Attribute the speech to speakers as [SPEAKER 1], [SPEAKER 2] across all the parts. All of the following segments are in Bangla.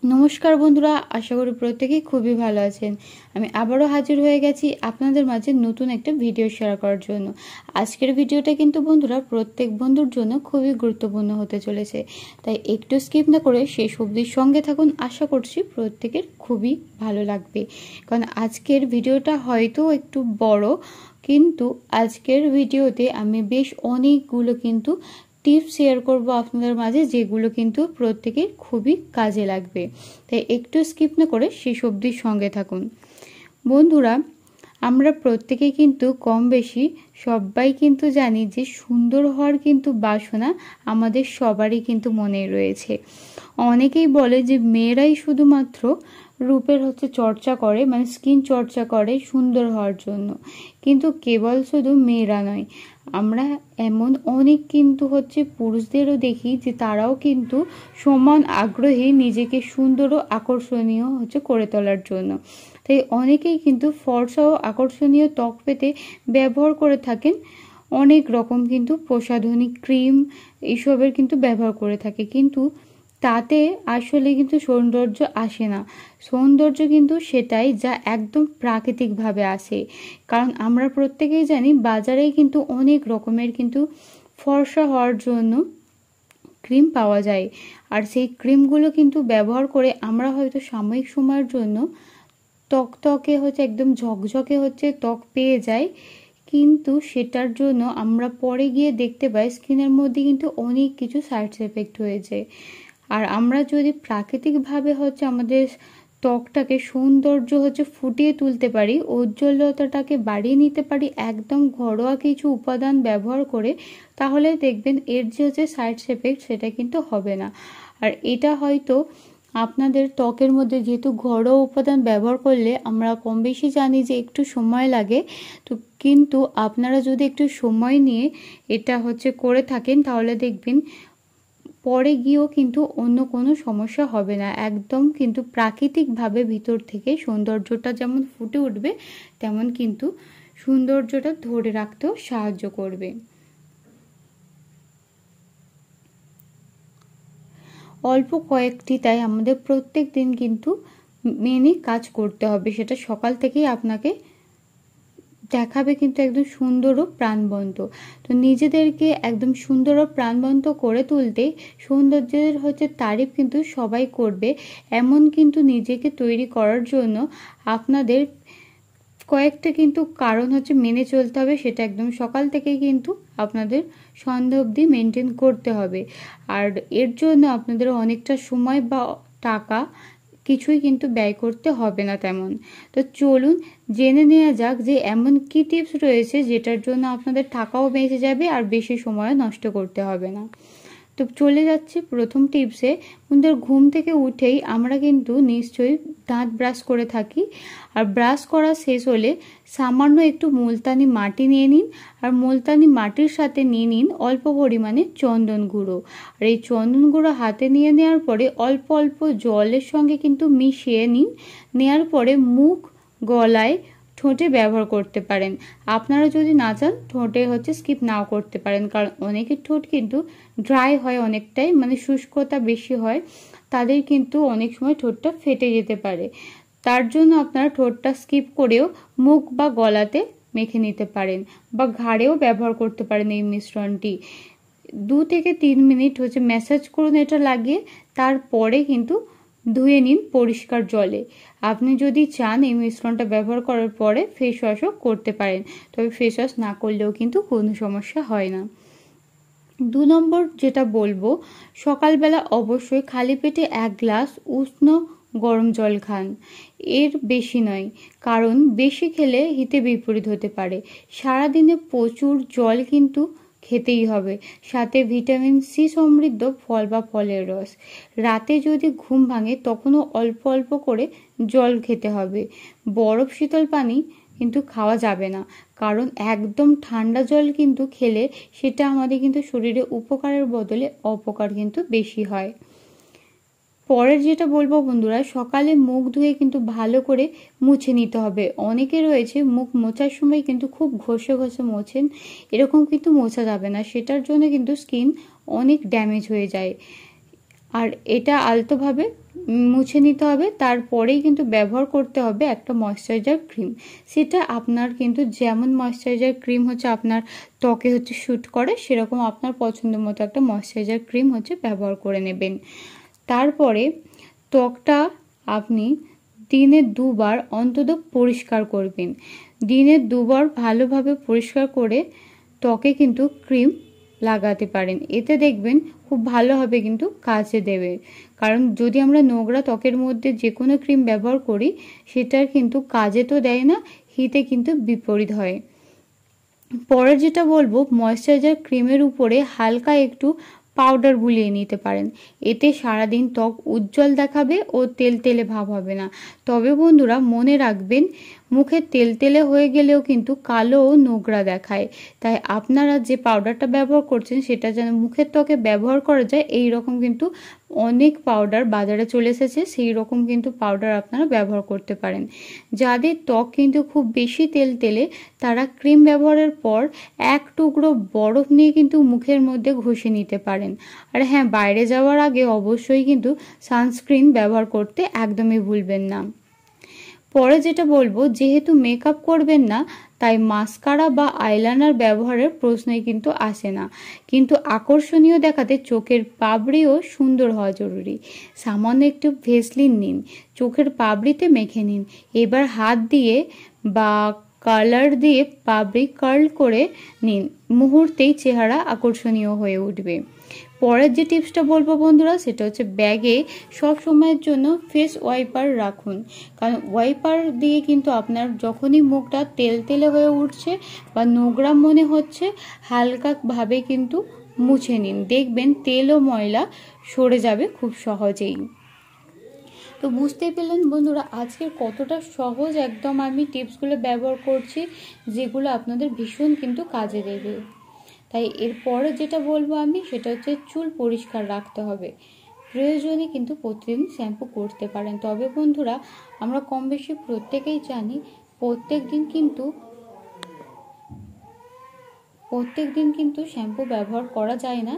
[SPEAKER 1] নমস্কার বন্ধুরা, আশা করি প্রত্যেকেই খুবই ভালো আছেন। আমি আবারও হাজির হয়ে গেছি আপনাদের মাঝে নতুন একটা ভিডিও শেয়ার করার জন্য। আজকের ভিডিওটা কিন্তু বন্ধুরা প্রত্যেক বন্ধুর জন্য খুবই গুরুত্বপূর্ণ হতে চলেছে, তাই একটু স্কিপ না করে শেষ অবধির সঙ্গে থাকুন। আশা করছি প্রত্যেকের খুবই ভালো লাগবে, কারণ আজকের ভিডিওটা হয়তো একটু বড়, কিন্তু আজকের ভিডিওতে আমি বেশ অনেকগুলো কিন্তু টিপস শেয়ার করব আপনাদের মাঝে, যেগুলো কিন্তু প্রত্যেকের খুবই কাজে লাগবে। তাই একটু স্কিপ না করে শেষ অবধির সঙ্গে থাকুন। বন্ধুরা, আমরা প্রত্যেকেই কিন্তু কম বেশি সবাই কিন্তু জানি যে সুন্দর হওয়ার কিন্তু বাসনা আমাদের সবারই কিন্তু মনে রয়েছে। অনেকেই বলে যে মেয়েরাই শুধুমাত্র রূপের চর্চা করে, মানে স্কিন চর্চা করে সুন্দর হওয়ার জন্য, কিন্তু কেবল শুধু মেয়েরা নয়, আমরা এমন অনেক কিন্তু পুরুষদেরও দেখি যে তারাও কিন্তু সমান আগ্রহী নিজেকে সুন্দর ও আকর্ষণীয় করে তোলার জন্য। তাই অনেকেই কিন্তু ফর্সা ও আকর্ষণীয় ত্বক পেতে ব্যবহার করে থাকেন অনেক রকম কিন্তু প্রসাধনী ক্রিম, এইসবের কিন্তু ব্যবহার করে থাকে, কিন্তু তাতে আসলে কিন্তু সৌন্দর্য আসে না। সৌন্দর্য কিন্তু সেটাই যা একদম প্রাকৃতিকভাবে আসে, কারণ আমরা প্রত্যেকেই জানি বাজারেই কিন্তু অনেক রকমের কিন্তু ফর্সা হওয়ার জন্য ক্রিম পাওয়া যায়, আর সেই ক্রিমগুলো কিন্তু ব্যবহার করে আমরা হয়তো সাময়িক সময়ের জন্য ত্বকে একদম ঝকঝকে ত্বক পেয়ে যাই, কিন্তু সেটার জন্য আমরা পরে গিয়ে দেখতে পাই স্কিনের মধ্যে কিন্তু অনেক কিছু সাইড এফেক্ট হয়ে যায়। আর আমরা যদি প্রাকৃতিকভাবে আমাদের ত্বকটাকে সৌন্দর্য ফুটিয়ে তুলতে পারি, উজ্জ্বলতাটাকে বাড়িয়ে নিতে পারি একদম ঘরোয়া কিছু উপাদান ব্যবহার করে, তাহলে দেখবেন এর যে সাইড এফেক্ট সেটা কিন্তু হবে না। আর এটা হয়তো আপনাদের ত্বকের মধ্যে, যেহেতু ঘরোয়া উপাদান ব্যবহার করলে আমরা কম বেশি জানি যে একটু সময় লাগে, তো কিন্তু আপনারা যদি একটু সময় নিয়ে এটা করে থাকেন, তাহলে দেখবেন পরে গিয়েও কিন্তু অন্য কোনো সমস্যা হবে না। একদম কিন্তু প্রাকৃতিকভাবে ভিতর থেকে সৌন্দর্যটা যেমন ফুটে উঠবে, তেমন কিন্তু সৌন্দর্যটা ধরে রাখতেও সাহায্য করবে। অল্প কয়েকটি, তাই আমাদের প্রত্যেক দিন কিন্তু মেনে কাজ করতে হবে, সেটা সকাল থেকেই আপনাকে দেখাবে কিন্তু একদম সুন্দর ও প্রাণবন্ত। তো নিজেদেরকে একদম সুন্দর ও প্রাণবন্ত করে তুলতে সৌন্দর্যের তারিফ কিন্তু সবাই করবে, এমন কিন্তু নিজেকে তৈরি করার জন্য আপনাদের কয়েকটা কিন্তু কারণ মেনে চলতে হবে। সেটা একদম সকাল থেকে কিন্তু আপনাদের সন্ধ্যা অবধি মেনটেন করতে হবে, আর এর জন্য আপনাদের অনেকটা সময় বা টাকা কিছুই কিন্তু ব্যয় করতে হবে না তেমন। তো চলুন জেনে নেওয়া যাক যে এমন কি টিপস রয়েছে যেটার জন্য আপনাদের টাকাও বেঁচে যাবে আর বেশি সময় নষ্ট করতে হবে না। তো চলে যাচ্ছি প্রথম টিপসে। আমাদের ঘুম থেকে উঠেই আমরা কিন্তু নিশ্চয়ই দাঁত ব্রাশ করে থাকি, আর ব্রাশ করা শেষ হলে সামান্য একটু মুলতানি মাটি নিয়ে নিন, আর মুলতানি মাটির সাথে নিয়ে নিন অল্প পরিমাণে চন্দন গুঁড়ো। আর এই চন্দন গুঁড়ো হাতে নিয়ে নেওয়ার পরে অল্প অল্প জলের সঙ্গে কিন্তু মিশিয়ে নিন। নেওয়ার পরে মুখ, গলায়, ঠোঁটে ব্যবহার করতে পারেন। আপনারা যদি না চান ঠোঁটে স্কিপ নাও করতে পারেন, কারণ অনেকের ঠোঁট কিন্তু ড্রাই হয় অনেকটাই, মানে শুষ্কতা বেশি হয়, তাদের কিন্তু অনেক সময় ঠোঁটটা ফেটে যেতে পারে। তার জন্য আপনারা ঠোঁটটা স্কিপ করেও মুখ বা গলাতে মেখে নিতে পারেন, বা ঘাড়েও ব্যবহার করতে পারেন এই মিশ্রণটি। 2 থেকে 3 মিনিট ম্যাসাজ করুন এটা লাগিয়ে, তারপরে কিন্তু ধুয়ে নিন পরিষ্কার জলে। আপনি যদি চান এই মিশ্রণটা ব্যবহার করার পরে ফেস ওয়াশও করতে পারেন, তবে ফেস ওয়াশ না করলেও কিন্তু কোনো সমস্যা হয় না। 2 নম্বর যেটা বলবো, সকালবেলা অবশ্যই খালি পেটে 1 গ্লাস উষ্ণ গরম জল খান, এর বেশি নয়, কারণ বেশি খেলে হিতে বিপরীত হতে পারে। সারাদিনে প্রচুর জল কিন্তু খেতেই হবে, সাথে ভিটামিন সি সমৃদ্ধ ফল বা ফলের রস। রাতে যদি ঘুম ভাঙে তখনও অল্প অল্প করে জল খেতে হবে। বরফ শীতল পানি কিন্তু খাওয়া যাবে না, কারণ একদম ঠান্ডা জল কিন্তু খেলে সেটা আমাদের কিন্তু শরীরে উপকারের বদলে অপকার কিন্তু বেশি হয়। পরের যেটা বলবো বন্ধুরা, সকালে মুখ ধুয়ে কিন্তু ভালো করে মুছে নিতে হবে। অনেকে রয়েছে মুখ মোছার সময় কিন্তু খুব ঘষে ঘষে মোছেন, এরকম কিন্তু মোছা যাবে না, সেটার জন্য কিন্তু স্কিন অনেক ড্যামেজ হয়ে যায়। আর এটা আলতোভাবে মুছে নিতে হবে। তারপরেই কিন্তু ব্যবহার করতে হবে একটা ময়শ্চারাইজার ক্রিম। সেটা আপনার কিন্তু যেমন ময়শ্চারাইজার ক্রিম হচ্ছে আপনার ত্বকে হচ্ছে শ্যুট করে, সেরকম আপনার পছন্দ মতো একটা ময়শ্চারাইজার ক্রিম হচ্ছে ব্যবহার করে নেবেন। তারপরে ত্বকটা আপনি দিনে 2 বার অন্তত পরিষ্কার করবেন। দিনে 2 বার ভালোভাবে পরিষ্কার করে ত্বকে কিন্তু ক্রিম লাগাতে পারেন। এতে দেখবেন খুব ভালোভাবে কিন্তু কাজে দেবে। কারণ যদি আমরা নোংরা ত্বকের মধ্যে যে কোনো ক্রিম ব্যবহার করি, সেটার কিন্তু কাজে তো দেয় না, হিতে কিন্তু বিপরীত হয়। পরে যেটা বলবো, ময়শ্চারাইজার ক্রিমের উপরে হালকা একটু পাউডার বুলিয়ে নিতে পারেন। এতে সারাদিন ত্বক উজ্জ্বল দেখাবে ও তেলতেলে ভাব হবে না। তবে বন্ধুরা মনে রাখবেন, মুখে তেলতেলে হয়ে গেলেও কিন্তু কালো ও নোংরা দেখায়। তাই আপনারা যে পাউডারটা ব্যবহার করছেন সেটা যেন মুখের ত্বকে ব্যবহার করা যায়, এই রকম কিন্তু অনেক পাউডার বাজারে চলে এসেছে, সেই রকম কিন্তু পাউডার আপনারা ব্যবহার করতে পারেন। যাদের ত্বক কিন্তু খুব বেশি তেলতেলে, তারা ক্রিম ব্যবহারের পর 1 টুকরো বরফ নিয়ে কিন্তু মুখের মধ্যে ঘষে নিতে পারেন। আর হ্যাঁ, বাইরে যাওয়ার আগে অবশ্যই কিন্তু সানস্ক্রিন ব্যবহার করতে একদমই ভুলবেন না। পরে যেটা বলবো, যেহেতু মেকআপ করবেন না, তাই মাস্কারা বা আইলাইনার ব্যবহারের প্রশ্নই কিন্তু আসে না। কিন্তু আকর্ষণীয় দেখাতে চোখের পাপড়িও সুন্দর হওয়া জরুরি। সামান্য একটু ভেসলিন নিন, চোখের পাপড়িতে মেখে নিন। এবার হাত দিয়ে বা কালার দিয়ে পাপড়ি কার্ল করে নিন, মুহূর্তেই চেহারা আকর্ষণীয় হয়ে উঠবে। পরের যে টিপসটা বলবো বন্ধুরা, সেটা হচ্ছে ব্যাগে সব সময়ের জন্য ফেস ওয়াইপার রাখুন। কারণ ওয়াইপার দিয়ে কিন্তু আপনার যখনই মুখটা তেলতেলে হয়ে উঠছে বা নোংরা মনে হচ্ছে, হালকাভাবে কিন্তু মুছে নিন। দেখবেন তেল ও ময়লা সরে যাবে খুব সহজেই। তো বুঝতেই পেলেন বন্ধুরা, আজকের কতটা সহজ একদম আমি টিপসগুলো ব্যবহার করছি, যেগুলো আপনাদের ভীষণ কিন্তু কাজে দেবে। তাই এরপরে যেটা বলবো আমি, সেটা হচ্ছে চুল পরিষ্কার রাখতে হবে। প্রয়োজনে কিন্তু প্রতিদিন শ্যাম্পু করতে পারেন। তবে বন্ধুরা, আমরা কম বেশি প্রত্যেকেই জানি প্রত্যেক দিন কিন্তু শ্যাম্পু ব্যবহার করা যায় না।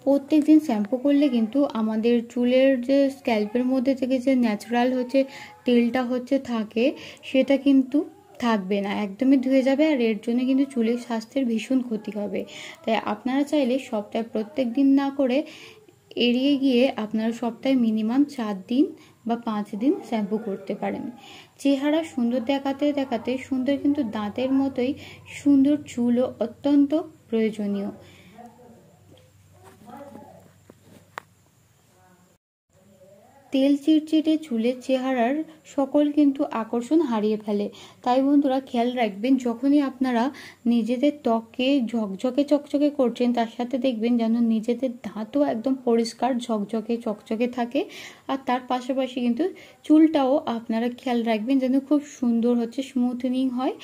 [SPEAKER 1] প্রত্যেক দিন শ্যাম্পু করলে কিন্তু আমাদের চুলের যে স্ক্যাল্পের মধ্যে থেকে যে ন্যাচারাল হচ্ছে তেলটা হচ্ছে থাকে, সেটা কিন্তু থাকবে না, একদমই ধুয়ে যাবে। আর এর জন্য কিন্তু চুলের স্বাস্থ্যের ভীষণ ক্ষতি হবে। তাই আপনারা চাইলে সপ্তাহে প্রত্যেক দিন না করে এড়িয়ে গিয়ে আপনারা সপ্তাহে মিনিমাম 4 দিন বা 5 দিন শ্যাম্পু করতে পারেন। চেহারা সুন্দর দেখাতে দেখাতে সুন্দর কিন্তু দাঁতের মতোই সুন্দর চুলও অত্যন্ত প্রয়োজনীয়। তেল চিটচিটে চুলের চেহারার সকল কিন্তু আকর্ষণ হারিয়ে ফেলে। তাই বন্ধুরা খেয়াল রাখবেন, যখনই আপনারা নিজেদের ত্বককে ঝকঝকে চকচকে করছেন, তার সাথে দেখবেন যেন নিজেদের দাঁতও একদম পরিষ্কার ঝকঝকে চকচকে থাকে। আর তার পাশাপাশি কিন্তু চুলটাও আপনারা খেয়াল রাখবেন যেন খুব সুন্দর হচ্ছে স্মুথনিং হয়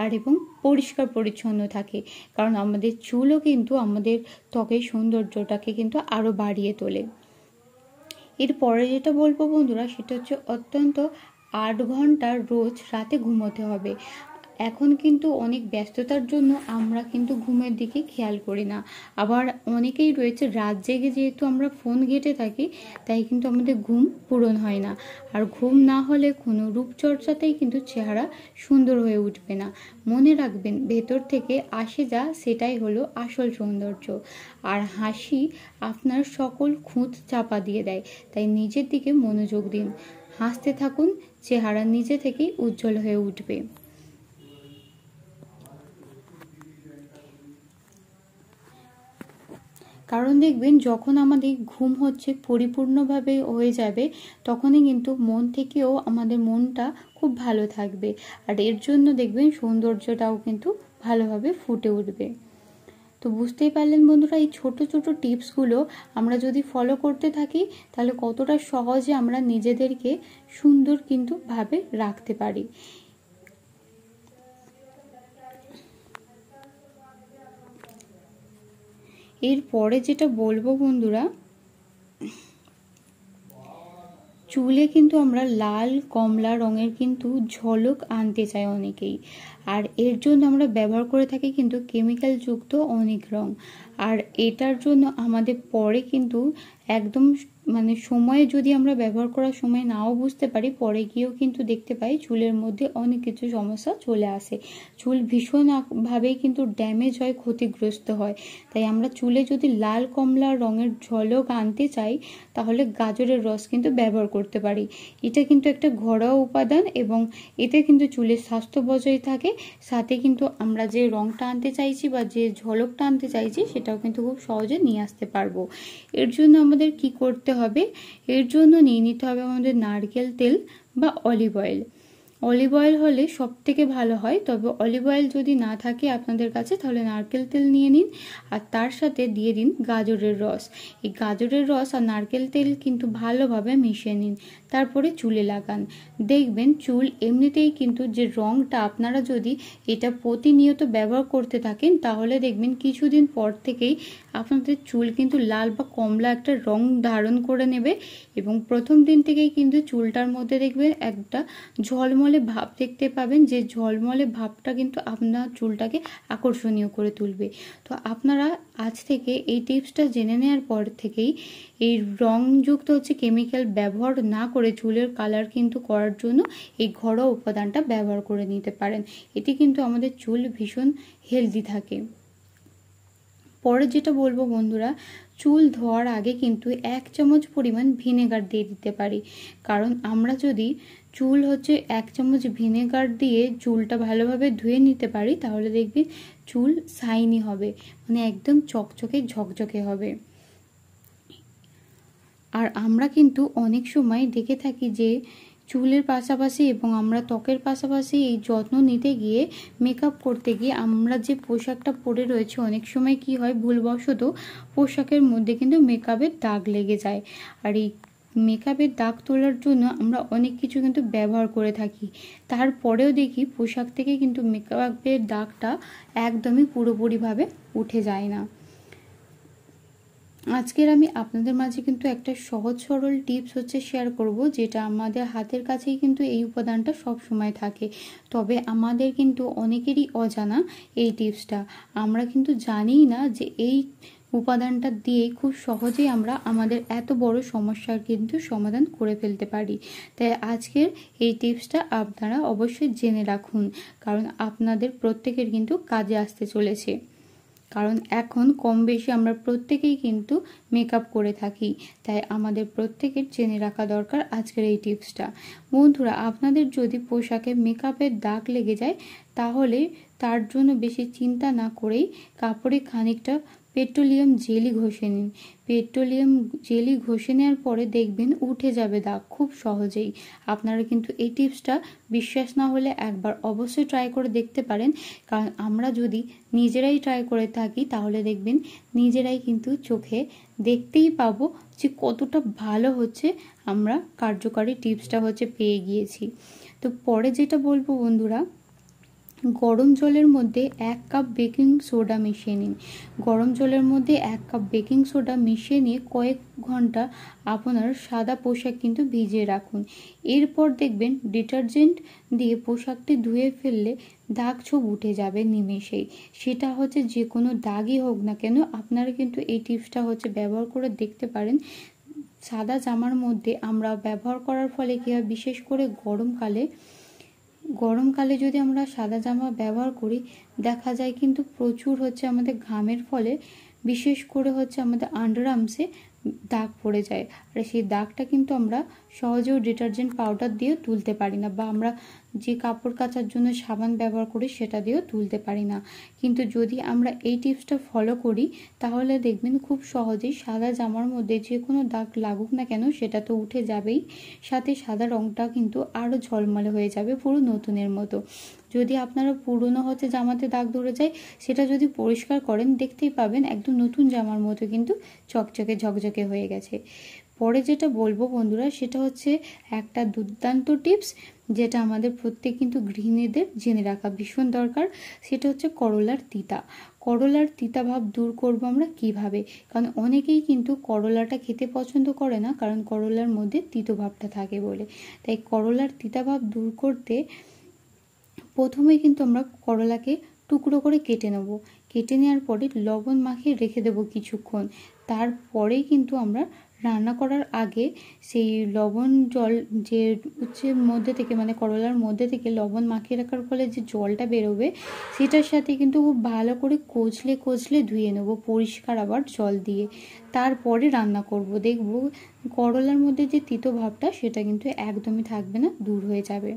[SPEAKER 1] আর এবং পরিষ্কার পরিচ্ছন্ন থাকে। কারণ আমাদের চুলও কিন্তু আমাদের ত্বকের সৌন্দর্যটাকে কিন্তু আরও বাড়িয়ে তোলে। এরপরে যেটা বলবো বন্ধুরা, সেটা হচ্ছে অত্যন্ত 8 ঘন্টা রোজ রাতে ঘুমোতে হবে। এখন কিন্তু অনেক ব্যস্ততার জন্য আমরা কিন্তু ঘুমের দিকে খেয়াল করি না। আবার অনেকেই রয়েছে রাত জেগে যেহেতু আমরা ফোন ঘেঁটে থাকি, তাই কিন্তু আমাদের ঘুম পূরণ হয় না। আর ঘুম না হলে কোনো রূপচর্চাতেই কিন্তু চেহারা সুন্দর হয়ে উঠবে না। মনে রাখবেন, ভেতর থেকে আসে যা, সেটাই হলো আসল সৌন্দর্য। আর হাসি আপনার সকল খুঁত চাপা দিয়ে দেয়। তাই নিজের দিকে মনোযোগ দিন, হাসতে থাকুন, চেহারা নিজে থেকেই উজ্জ্বল হয়ে উঠবে। কারণ দেখবেন, যখন আমাদের ঘুম হচ্ছে পরিপূর্ণভাবে হয়ে যাবে, তখনই কিন্তু মন থেকেও আমাদের মনটা খুব ভালো থাকবে। আর এর জন্য দেখবেন সৌন্দর্যটাও কিন্তু ভালোভাবে ফুটে উঠবে। তো বুঝতেই পারলেন বন্ধুরা, এই ছোট ছোট টিপসগুলো আমরা যদি ফলো করতে থাকি, তাহলে কতটা সহজে আমরা নিজেদেরকে সুন্দর কিন্তু ভাবে রাখতে পারি। এরপরে যেটা বলবো বন্ধুরা, চুলে কিন্তু আমরা লাল কমলা রঙের কিন্তু ঝলক আনতে চাই অনেকেই, আর এর জন্য আমরা ব্যবহার করে থাকি কিন্তু কেমিক্যাল যুক্ত অনেক রং। আর এটার জন্য আমাদের পরে কিন্তু একদম মানে সময়ে যদি আমরা ব্যবহার করার সময় নাও বুঝতে পারি, পরে গিয়েও কিন্তু দেখতে পাই চুলের মধ্যে অনেক কিছু সমস্যা চলে আসে, চুল ভীষণভাবেই কিন্তু ড্যামেজ হয়, ক্ষতিগ্রস্ত হয়। তাই আমরা চুলে যদি লাল কমলা রঙের ঝলক আনতে চাই তাহলে গাজরের রস কিন্তু ব্যবহার করতে পারি। এটা কিন্তু একটা ঘরোয়া উপাদান এবং এতে কিন্তু চুলের স্বাস্থ্য বজায় থাকে, সাথে কিন্তু আমরা যে রংটা আনতে চাইছি বা যে ঝলকটা আনতে চাইছি সেটাও কিন্তু খুব সহজে নিয়ে আসতে পারবো। এর জন্য আমাদের কি করতে হবে, এর জন্য নিয়ে নিতে হবে আমাদের নারকেল তেল বা অলিভ অয়েল। অলিভ অয়েল হলে সব থেকে ভালো হয়, তবে অলিভ অয়েল যদি না থাকে আপনাদের কাছে তাহলে নারকেল তেল নিয়ে নিন, আর তার সাথে দিয়ে দিন গাজরের রস। এই গাজরের রস আর নারকেল তেল কিন্তু ভালোভাবে মিশিয়ে নিন, তারপরে চুলে লাগান। দেখবেন চুল এমনিতেই কিন্তু যে রংটা, আপনারা যদি এটা প্রতিনিয়ত ব্যবহার করতে থাকেন তাহলে দেখবেন কিছুদিন পর থেকেই আপনাদের চুল কিন্তু লাল বা কমলা একটা রং ধারণ করে নেবে, এবং প্রথম দিন থেকেই কিন্তু চুলটার মধ্যে দেখবেন একটা ঝলমলে ভাব দেখতে পাবেন, যে ঝলমলে ভাবটা কিন্তু আপনার চুলটাকে আকর্ষণীয় করে তুলবে। তো আপনারা আজ থেকে এই টিপসটা জেনে নেওয়ার পর থেকেই এই রংযুক্ত কেমিক্যাল ব্যবহার না করে চুলের কালার কিন্তু করার জন্য এই ঘরোয়া উপাদানটা ব্যবহার করে নিতে পারেন। এতে কিন্তু আমাদের চুল ভীষণ হেলদি থাকে। পরে যেটা বলবো বন্ধুরা, চুল ধোয়ার আগে কিন্তু 1 চামচ পরিমাণ ভিনেগার দিয়ে দিতে পারি, কারণ আমরা যদি চুল 1 চামচ ভিনেগার দিয়ে চুলটা ভালোভাবে ধুয়ে নিতে পারি তাহলে দেখবি চুল শাইনি হবে, মানে একদম চকচকে ঝকঝকে হবে। আর আমরা কিন্তু অনেক সময় দেখে থাকি যে চুলের পাশাপাশি এবং আমরা ত্বকের পাশাপাশি এই যত্ন নিতে গিয়ে, মেকআপ করতে গিয়ে আমরা যে পোশাকটা পরে রয়েছে অনেক সময় কি হয়, ভুলবশত পোশাকের মধ্যে কিন্তু মেকআপের দাগ লেগে যায়। আর এই মেকআপের দাগ তোলার জন্য আমরা অনেক কিছু কিন্তু ব্যবহার করে থাকি, তারপরেও দেখি পোশাক থেকে কিন্তু মেকআপের দাগটা একদমই পুরোপুরিভাবে উঠে যায় না। আজকের আমি আপনাদের মাঝে কিন্তু একটা সহজ সরল টিপস শেয়ার করব, যেটা আমাদের হাতের কাছেই কিন্তু এই উপাদানটা সব সময় থাকে, তবে আমাদের কিন্তু অনেকেরই অজানা এই টিপসটা। আমরা কিন্তু জানিই না যে এই উপাদানটা দিয়ে খুব সহজেই আমরা আমাদের এত বড় সমস্যার কিন্তু সমাধান করে ফেলতে পারি। তাই আজকের এই টিপসটা আপনারা অবশ্যই জেনে রাখুন, কারণ আপনাদের প্রত্যেকের কিন্তু কাজে আসতে চলেছে। কারণ এখন কম বেশি আমরা প্রত্যেকেই কিন্তু মেকআপ করে থাকি, তাই আমাদের প্রত্যেকের জেনে রাখা দরকার আজকের এই টিপসটা। বন্ধুরা, আপনাদের যদি পোশাকে মেকআপের দাগ লেগে যায় তাহলে তার জন্য বেশি চিন্তা না করেই কাপড়ে খানিকটা পেট্রোলিয়াম জেলি ঘষে নিন। পেট্রোলিয়াম জেলি ঘষে নেওয়ার পরে দেখবেন উঠে যাবে দাগ খুব সহজেই। আপনারা কিন্তু এই টিপসটা বিশ্বাস না হলে একবার অবশ্যই ট্রাই করে দেখতে পারেন, কারণ আমরা যদি নিজেরাই ট্রাই করে থাকি তাহলে দেখবেন নিজেরাই কিন্তু চোখে দেখতেই পাবো যে কতটা ভালো আমরা কার্যকারী টিপসটা পেয়ে গিয়েছি। তো পরে যেটা বলবো বন্ধুরা, গরম জলের মধ্যে 1 কাপ বেকিং সোডা মিশিয়ে নিন। গরম জলের মধ্যে 1 কাপ বেকিং সোডা মিশিয়ে নিয়ে কয়েক ঘন্টা আপনার সাদা পোশাক কিন্তু ভিজিয়ে রাখুন। এরপর দেখবেন ডিটারজেন্ট দিয়ে পোশাকটি ধুয়ে ফেললে দাগ ছোপ উঠে যাবে নিমেষেই। সেটা যে কোনো দাগই হোক না কেন, আপনারা কিন্তু এই টিপসটা ব্যবহার করে দেখতে পারেন। সাদা জামার মধ্যে আমরা ব্যবহার করার ফলে কি হয়, বিশেষ করে গরমকালে যদি আমরা সাদা জামা ব্যবহার করি দেখা যায় কিন্তু প্রচুর আমাদের ঘামের ফলে বিশেষ করে আমাদের আন্ডারআর্মসে দাগ পড়ে যায়, আর সেই দাগটা কিন্তু আমরা সহজেও ডিটারজেন্ট পাউডার দিয়ে তুলতে পারি না, বা আমরা যে কাপড় কাচার জন্য সাবান ব্যবহার করি সেটা দিয়েও তুলতে পারি না। কিন্তু যদি আমরা এই টিপসটা ফলো করি তাহলে দেখবেন খুব সহজেই সাদা জামার মধ্যে যে কোনো দাগ লাগুক না কেন সেটা তো উঠে যাবেই, সাথে সাদা রংটা কিন্তু আরও ঝলমলে হয়ে যাবে পুরো নতুনের মতো। যদি আপনারা পুরনো জামাতে দাগ ধরে যায় সেটা যদি পরিষ্কার করেন দেখতেই পাবেন একদম নতুন জামার মতো কিন্তু চকচকে ঝকঝকে হয়ে গেছে। পরে যেটা বলবো বন্ধুরা সেটা একটা দুর্দান্ত টিপস, যেটা আমাদের প্রত্যেক কিন্তু গৃহিণীদের জেনে রাখা ভীষণ দরকার। সেটা করলার তিতা। করলার তিতা ভাব দূর করব আমরা কিভাবে, কারণ অনেকেই কিন্তু করলাটা খেতে পছন্দ করে না, কারণ করলার মধ্যে তিতো ভাবটা থাকে বলে। তাই করলার তিতা ভাব দূর করতে প্রথমে কিন্তু আমরা করলাকে টুকরো করে কেটে নেব। কেটে নেওয়ার পরে লবণ মাখিয়ে রেখে দেবো কিছুক্ষণ। তারপরেই কিন্তু আমরা রান্না করার আগে সেই লবণ জল যে মধ্যে থেকে, মানে করলার মধ্যে থেকে লবণ মাখিয়ে রাখার ফলে যে জলটা বেরোবে, সেটার সাথে কিন্তু খুব ভালো করে কচলে ধুয়ে নেবো পরিষ্কার আবার জল দিয়ে। তারপরে রান্না করব, দেখব করলার মধ্যে যে তিতো ভাবটা সেটা কিন্তু একদমই থাকবে না, দূর হয়ে যাবে।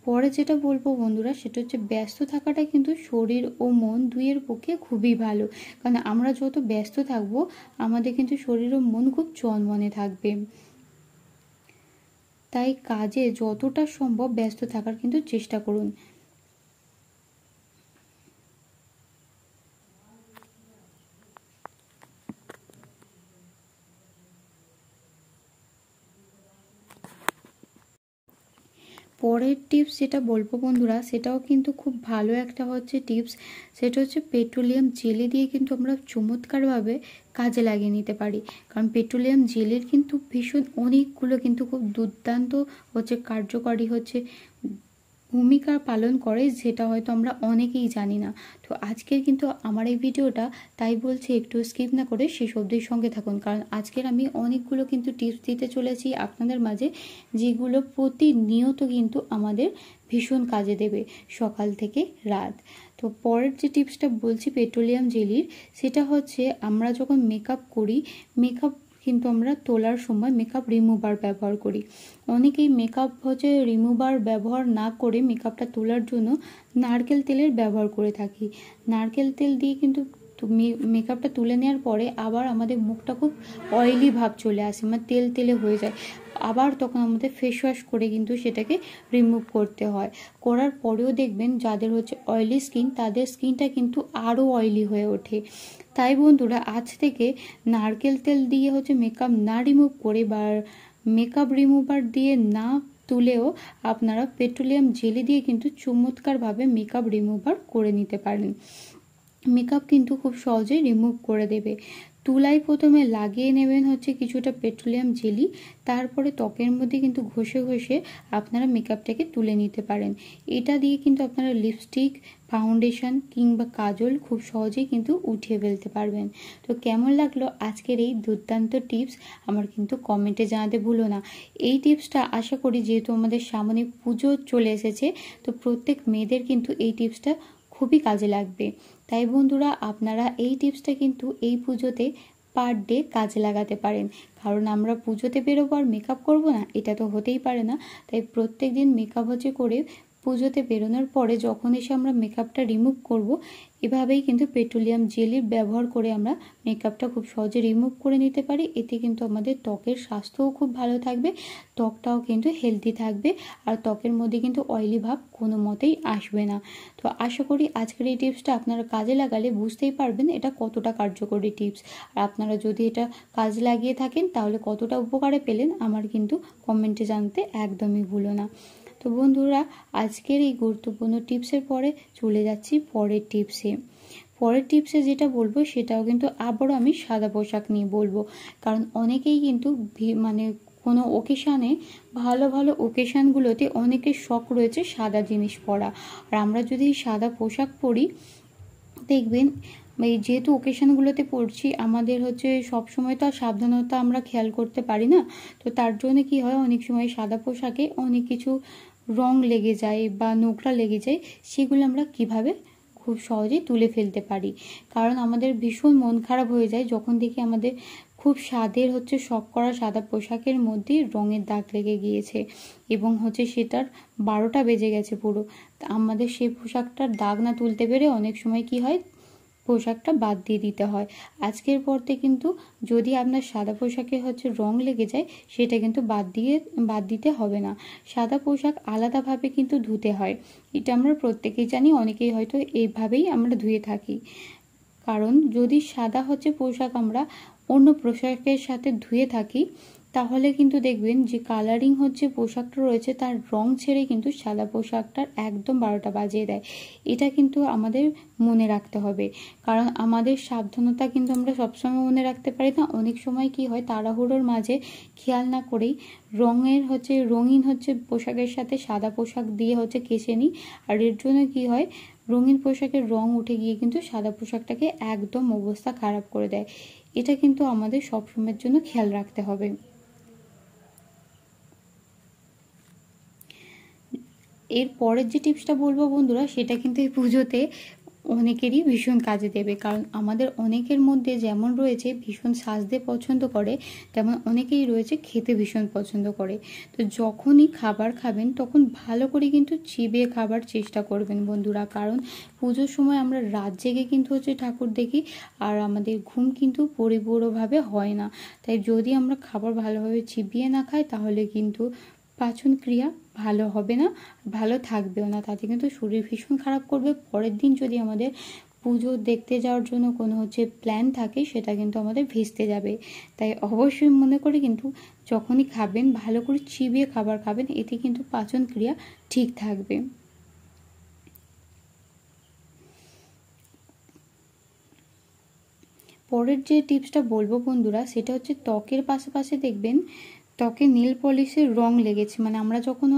[SPEAKER 1] পরে যেটা বলবো বন্ধুরা, সেটা হচ্ছে ব্যস্ত থাকাটা কিন্তু শরীর ও মন দুইয়ের পক্ষে খুবই ভালো, কারণ আমরা যত ব্যস্ত থাকবো আমাদের কিন্তু শরীর ও মন খুব চনমনে থাকবে। তাই কাজে যতটা সম্ভব ব্যস্ত থাকার কিন্তু চেষ্টা করুন। পরের টিপস যেটা বলবো বন্ধুরা, সেটাও কিন্তু খুব ভালো একটা হচ্ছে টিপস। সেটা হচ্ছে পেট্রোলিয়াম জেলি দিয়ে কিন্তু আমরা চমৎকারভাবে কাজে লাগিয়ে নিতে পারি। কারণ পেট্রোলিয়াম জেলির কিন্তু ভীষণ অনেকগুলো কিন্তু খুব দুর্দান্ত হচ্ছে কার্যকরী হচ্ছে ভূমিকা পালন করে, যেটা হয়তো আমরা অনেকেই জানি না। তো আজকের কিন্তু আমার এই ভিডিওটা, তাই বলছি একটু স্কিপ না করে শেষ অবধি সঙ্গে থাকুন, কারণ আজকের আমি অনেকগুলো কিন্তু টিপস দিতে চলেছি আপনাদের মাঝে, যেগুলো প্রতিনিয়ত কিন্তু আমাদের ভীষণ কাজে দেবে সকাল থেকে রাত। তো পরের যে টিপসটা বলছি পেট্রোলিয়াম জেলির, সেটা হচ্ছে আমরা যখন মেকআপ করি, মেকআপ কিন্তু আমরা তোলার সময় মেকআপ রিমুভার ব্যবহার করি। অনেকেই মেকআপ হচ্ছে রিমুভার ব্যবহার না করে মেকআপটা তোলার জন্য নারকেল তেলের ব্যবহার করে থাকি। নারকেল তেল দিয়ে কিন্তু মেকআপটা তুলে নেওয়ার পরে আবার আমাদের মুখটা খুব অয়েলি ভাব চলে আসে, মানে তেল তেলে হয়ে যায়। আবার তখন আমাদের ফেস ওয়াশ করে কিন্তু সেটাকে রিমুভ করতে হয়। করার পরেও দেখবেন যাদের হচ্ছে অয়েলি স্কিন, তাদের স্কিনটা কিন্তু আরও অয়েলি হয়ে ওঠে। তাই বন্ধুরা, আজ থেকে নারকেল তেল দিয়ে হচ্ছে মেকআপ না রিমুভ করে বা মেকআপ রিমুভার দিয়ে না তুলেও আপনারা পেট্রোলিয়াম জেলি দিয়ে কিন্তু চমৎকারভাবে মেকআপ রিমুভার করে নিতে পারেন। মেকআপ কিন্তু খুব সহজেই রিমুভ করে দেবে। তুলায় প্রথমে লাগিয়ে নেবেন হচ্ছে কিছুটা পেট্রোলিয়াম জেলি, তারপরে ত্বকের মধ্যে কিন্তু ঘষে ঘষে আপনারা মেকআপটাকে তুলে নিতে পারেন। এটা দিয়ে কিন্তু আপনারা লিপস্টিক, ফাউন্ডেশন কিংবা কাজল খুব সহজেই কিন্তু উঠিয়ে ফেলতে পারবেন। তো কেমন লাগলো আজকের এই দুর্দান্ত টিপস আমার কিন্তু কমেন্টে জানাতে ভুলো না। এই টিপসটা আশা করি, যেহেতু আমাদের সামনে পুজো চলে এসেছে, তো প্রত্যেক মেয়েদের কিন্তু এই টিপসটা খুবই কাজে লাগবে। তাই বন্ধুরা, আপনারা এই টিপসটা কিন্তু এই পুজোতে পার ডে কাজে লাগাতে পারেন, কারণ আমরা পুজোতে বেরোবো আর মেকআপ করবো না, এটা তো হতেই পারে না। তাই প্রত্যেক দিন মেকআপ হচ্ছে করে পুজোতে বেরোনোর পরে যখন এসে আমরা মেকআপটা রিমুভ করব, এভাবেই কিন্তু পেট্রোলিয়াম জেলির ব্যবহার করে আমরা মেকআপটা খুব সহজে রিমুভ করে নিতে পারি। এতে কিন্তু আমাদের ত্বকের স্বাস্থ্যও খুব ভালো থাকবে, ত্বকটাও কিন্তু হেলদি থাকবে, আর ত্বকের মধ্যে কিন্তু অয়েলি ভাব কোনো মতেই আসবে না। তো আশা করি আজকের এই টিপসটা আপনারা কাজে লাগালে বুঝতেই পারবেন এটা কতটা কার্যকরী টিপস। আর আপনারা যদি এটা কাজে লাগিয়ে থাকেন তাহলে কতটা উপকারে পেলেন আমার কিন্তু কমেন্টে জানতে একদমই ভুলো না। তো বন্ধুরা, আজকের এই গুরুত্বপূর্ণ টিপসের পরে চলে যাচ্ছি পরের টিপসে যেটা বলবো সেটাও কিন্তু আবারও আমি সাদা পোশাক নিয়ে বলবো, কারণ অনেকেই কিন্তু মানে কোনো ওকেশানে, ভালো ভালো ওকেশানগুলোতে অনেকের শখ রয়েছে সাদা জিনিস পরা। আর আমরা যদি সাদা পোশাক পরি, দেখবেন এই যেহেতু ওকেশানগুলোতে পড়ছি, আমাদের হচ্ছে সবসময় তো আর সাবধানতা আমরা খেয়াল করতে পারি না। তো তার জন্য কি হয়, অনেক সময় সাদা পোশাকে অনেক কিছু রং লেগে যায় বা নোংরা লেগে যায়, সেগুলো আমরা কিভাবে খুব সহজেই তুলে ফেলতে পারি। কারণ আমাদের ভীষণ মন খারাপ হয়ে যায় যখন দেখি আমাদের খুব স্বাদের হচ্ছে শখ করা সাদা পোশাকের মধ্যে রঙের দাগ লেগে গিয়েছে এবং হচ্ছে সেটার 12টা বেজে গেছে পুরো। আমাদের সেই পোশাকটার দাগ না তুলতে পেরে অনেক সময় কি হয়, পোশাকটা বাদ দিয়ে দিতে হয়। আজকের পরতে কিন্তু যদি আপনার সাদা পোশাকে হচ্ছে রং লেগে যায়, সেটা কিন্তু বাদ দিতে হবে না। সাদা পোশাক আলাদাভাবে কিন্তু ধুতে হয়, এটা আমরা প্রত্যেকেই জানি, অনেকেই হয়তো এইভাবেই আমরা ধুয়ে থাকি। কারণ যদি সাদা হচ্ছে পোশাক আমরা অন্য পোশাকের সাথে ধুয়ে থাকি, তাহলে কিন্তু দেখবেন যে কালারিং হচ্ছে পোশাকটা রয়েছে তার রং ছেড়ে কিন্তু সাদা পোশাকটার একদম 12টা বাজিয়ে দেয়। এটা কিন্তু আমাদের মনে রাখতে হবে, কারণ আমাদের সাবধানতা কিন্তু আমরা সবসময় মনে রাখতে পারি না। অনেক সময় কি হয়, তাড়াহুড়োর মাঝে খেয়াল না করেই রঙিন পোশাকের সাথে সাদা পোশাক দিয়ে কেচে নিই, আর এর জন্য কি হয়, রঙিন পোশাকের রং উঠে গিয়ে কিন্তু সাদা পোশাকটাকে একদম অবস্থা খারাপ করে দেয়। এটা কিন্তু আমাদের সবসময়ের জন্য খেয়াল রাখতে হবে। এর পরের যে টিপসটা বলবো বন্ধুরা, সেটা কিন্তু এই পুজোতে অনেকেরই ভীষণ কাজে দেবে, কারণ আমাদের অনেকের মধ্যে যেমন রয়েছে ভীষণ সাজতে পছন্দ করে, তেমন অনেকেই রয়েছে খেতে ভীষণ পছন্দ করে। তো যখনই খাবার খাবেন তখন ভালো করে কিন্তু চিবিয়ে খাবার চেষ্টা করবেন বন্ধুরা, কারণ পুজোর সময় আমরা রাত জেগে কিন্তু ঠাকুর দেখি, আর আমাদের ঘুম কিন্তু পরিপূর্ণভাবে হয় না। তাই যদি আমরা খাবার ভালোভাবে চিবিয়ে না খাই তাহলে কিন্তু পাচন ক্রিয়া ভালো হবে না, ভালো থাকবেও না, তাতে কিন্তু শরীর ভীষণ খারাপ করবে। পরের দিন যদি আমাদের পুজো দেখতে যাওয়ার জন্য কোনো প্ল্যান থাকে, সেটা কিন্তু আমাদের ভেস্তে যাবে। তাই অবশ্যই মনে করে কিন্তু যখনই খাবেন ভালো করে চিবিয়ে খাবার খাবেন, এতে কিন্তু পাচন ক্রিয়া ঠিক থাকবে। পরের যে টিপসটা বলবো বন্ধুরা, সেটা হচ্ছে ত্বকের পাশাপাশি দেখবেন ত্বকে নেল পলিশের রং লেগেছে, মানে আমরা যখন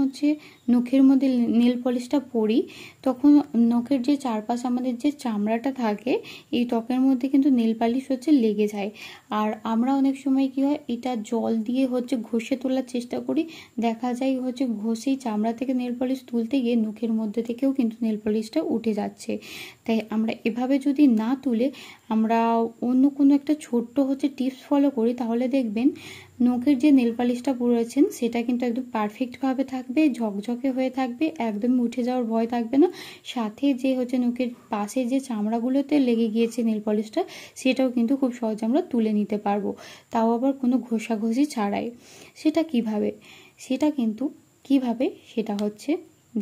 [SPEAKER 1] নখের মধ্যে নেল পলিশটা পরি, তখন নখের যে চারপাশে আমাদের যে চামড়াটা থাকে, এই ত্বকের মধ্যে কিন্তু নেল পালিশ লেগে যায়। আর আমরা অনেক সময় কি হয়, এটা জল দিয়ে ঘষে তোলার চেষ্টা করি, দেখা যায় ঘষেই চামড়া থেকে নেল পলিশ তুলতে গিয়ে নখের মধ্যে থেকেও কিন্তু নেল পলিশটা উঠে যাচ্ছে। তাই আমরা এভাবে যদি না তুলে আমরা অন্য কোনো একটা ছোট্ট টিপস ফলো করি, তাহলে দেখবেন নখের যে নেল পালিশটা পরেছেন সেটা কিন্তু একদম পারফেক্টভাবে থাকবে, ঝকঝকে হয়ে থাকবে, একদম উঠে যাওয়ার ভয় থাকবে না। সাথে যে নখের পাশে যে চামড়াগুলোতে লেগে গিয়েছে নেল পলিশটা, সেটাও কিন্তু খুব সহজে আমরা তুলে নিতে পারবো, তাও আবার কোনো ঘষাঘষি ছাড়াই। সেটা কিভাবে সেটা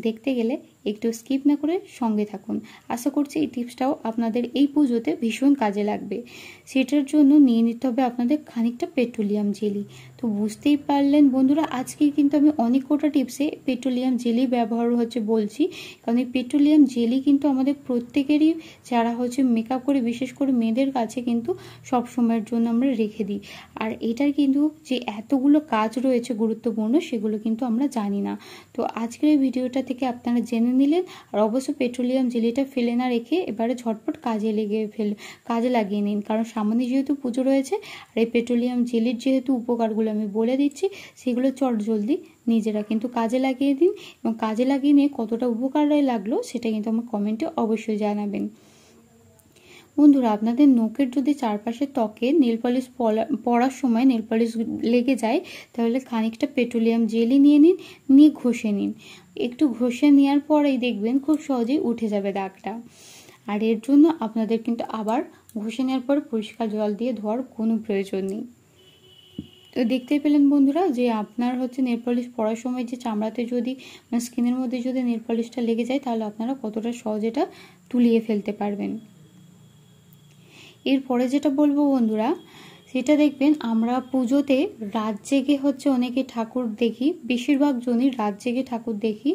[SPEAKER 1] দেখতে গেলে একটু স্কিপ না করে সঙ্গে থাকুন। আশা করছি এই টিপসটাও আপনাদের এই পুজোতে ভীষণ কাজে লাগবে। সেটার জন্য নিয়ে নিতে হবে আপনাদের খানিকটা পেট্রোলিয়াম জেলি। তো বুঝতেই পারলেন বন্ধুরা, আজকে কিন্তু আমি অনেক কটা টিপসে পেট্রোলিয়াম জেলি ব্যবহার বলছি, কারণ এই পেট্রোলিয়াম জেলি কিন্তু আমাদের প্রত্যেকেরই, যারা মেকআপ করে, বিশেষ করে মেয়েদের কাছে কিন্তু সব সময়ের জন্য আমরা রেখে দিই। আর এটার কিন্তু যে এতগুলো কাজ রয়েছে গুরুত্বপূর্ণ, সেগুলো কিন্তু আমরা জানি না। তো আজকের এই ভিডিওটা থেকে আপনারা জেনে নিলেন। আর অবশ্যই পেট্রোলিয়াম জেলিটা ফেলে না রেখে এবারে ঝটপট কাজে লাগিয়ে নিন, কারণ সামনে যেহেতু পুজো রয়েছে। আর এই পেট্রোলিয়াম জেলির যেহেতু উপকারগুলো আমি বলে দিচ্ছি, সেগুলো জলদি নিজেরা কিন্তু কাজে লাগিয়ে দিন, এবং কাজে লাগিয়ে নিয়ে কতটা উপকার লাগলো সেটা কিন্তু আমার কমেন্টে অবশ্যই জানাবেন। বন্ধুরা, আপনাদের নখের যদি চারপাশে ত্বকে নেল পলিশ পরার সময় নেল পলিশ লেগে যায়, তাহলে খানিকটা পেট্রোলিয়াম জেলি নিয়ে ঘষে নিন। একটু ঘষে নেওয়ার পরেই দেখবেন খুব সহজেই উঠে যাবে দাগটা। আর এর জন্য আপনাদের কিন্তু আবার ঘষে নেওয়ার পর পরিষ্কার জল দিয়ে ধোয়ার কোনো প্রয়োজন নেই। তো দেখতে পেলেন বন্ধুরা যে আপনার নেল পলিশ পরার সময় যে চামড়াতে যদি স্কিনের মধ্যে যদি নেল পলিশটা লেগে যায়, তাহলে আপনারা কতটা সহজে এটা তুলিয়ে ফেলতে পারবেন। এরপরে যেটা বলবো বন্ধুরা, সেটা দেখবেন আমরা পুজোতে রাত জেগে অনেকে ঠাকুর দেখি, বেশিরভাগ জনই রাত জেগে ঠাকুর দেখি।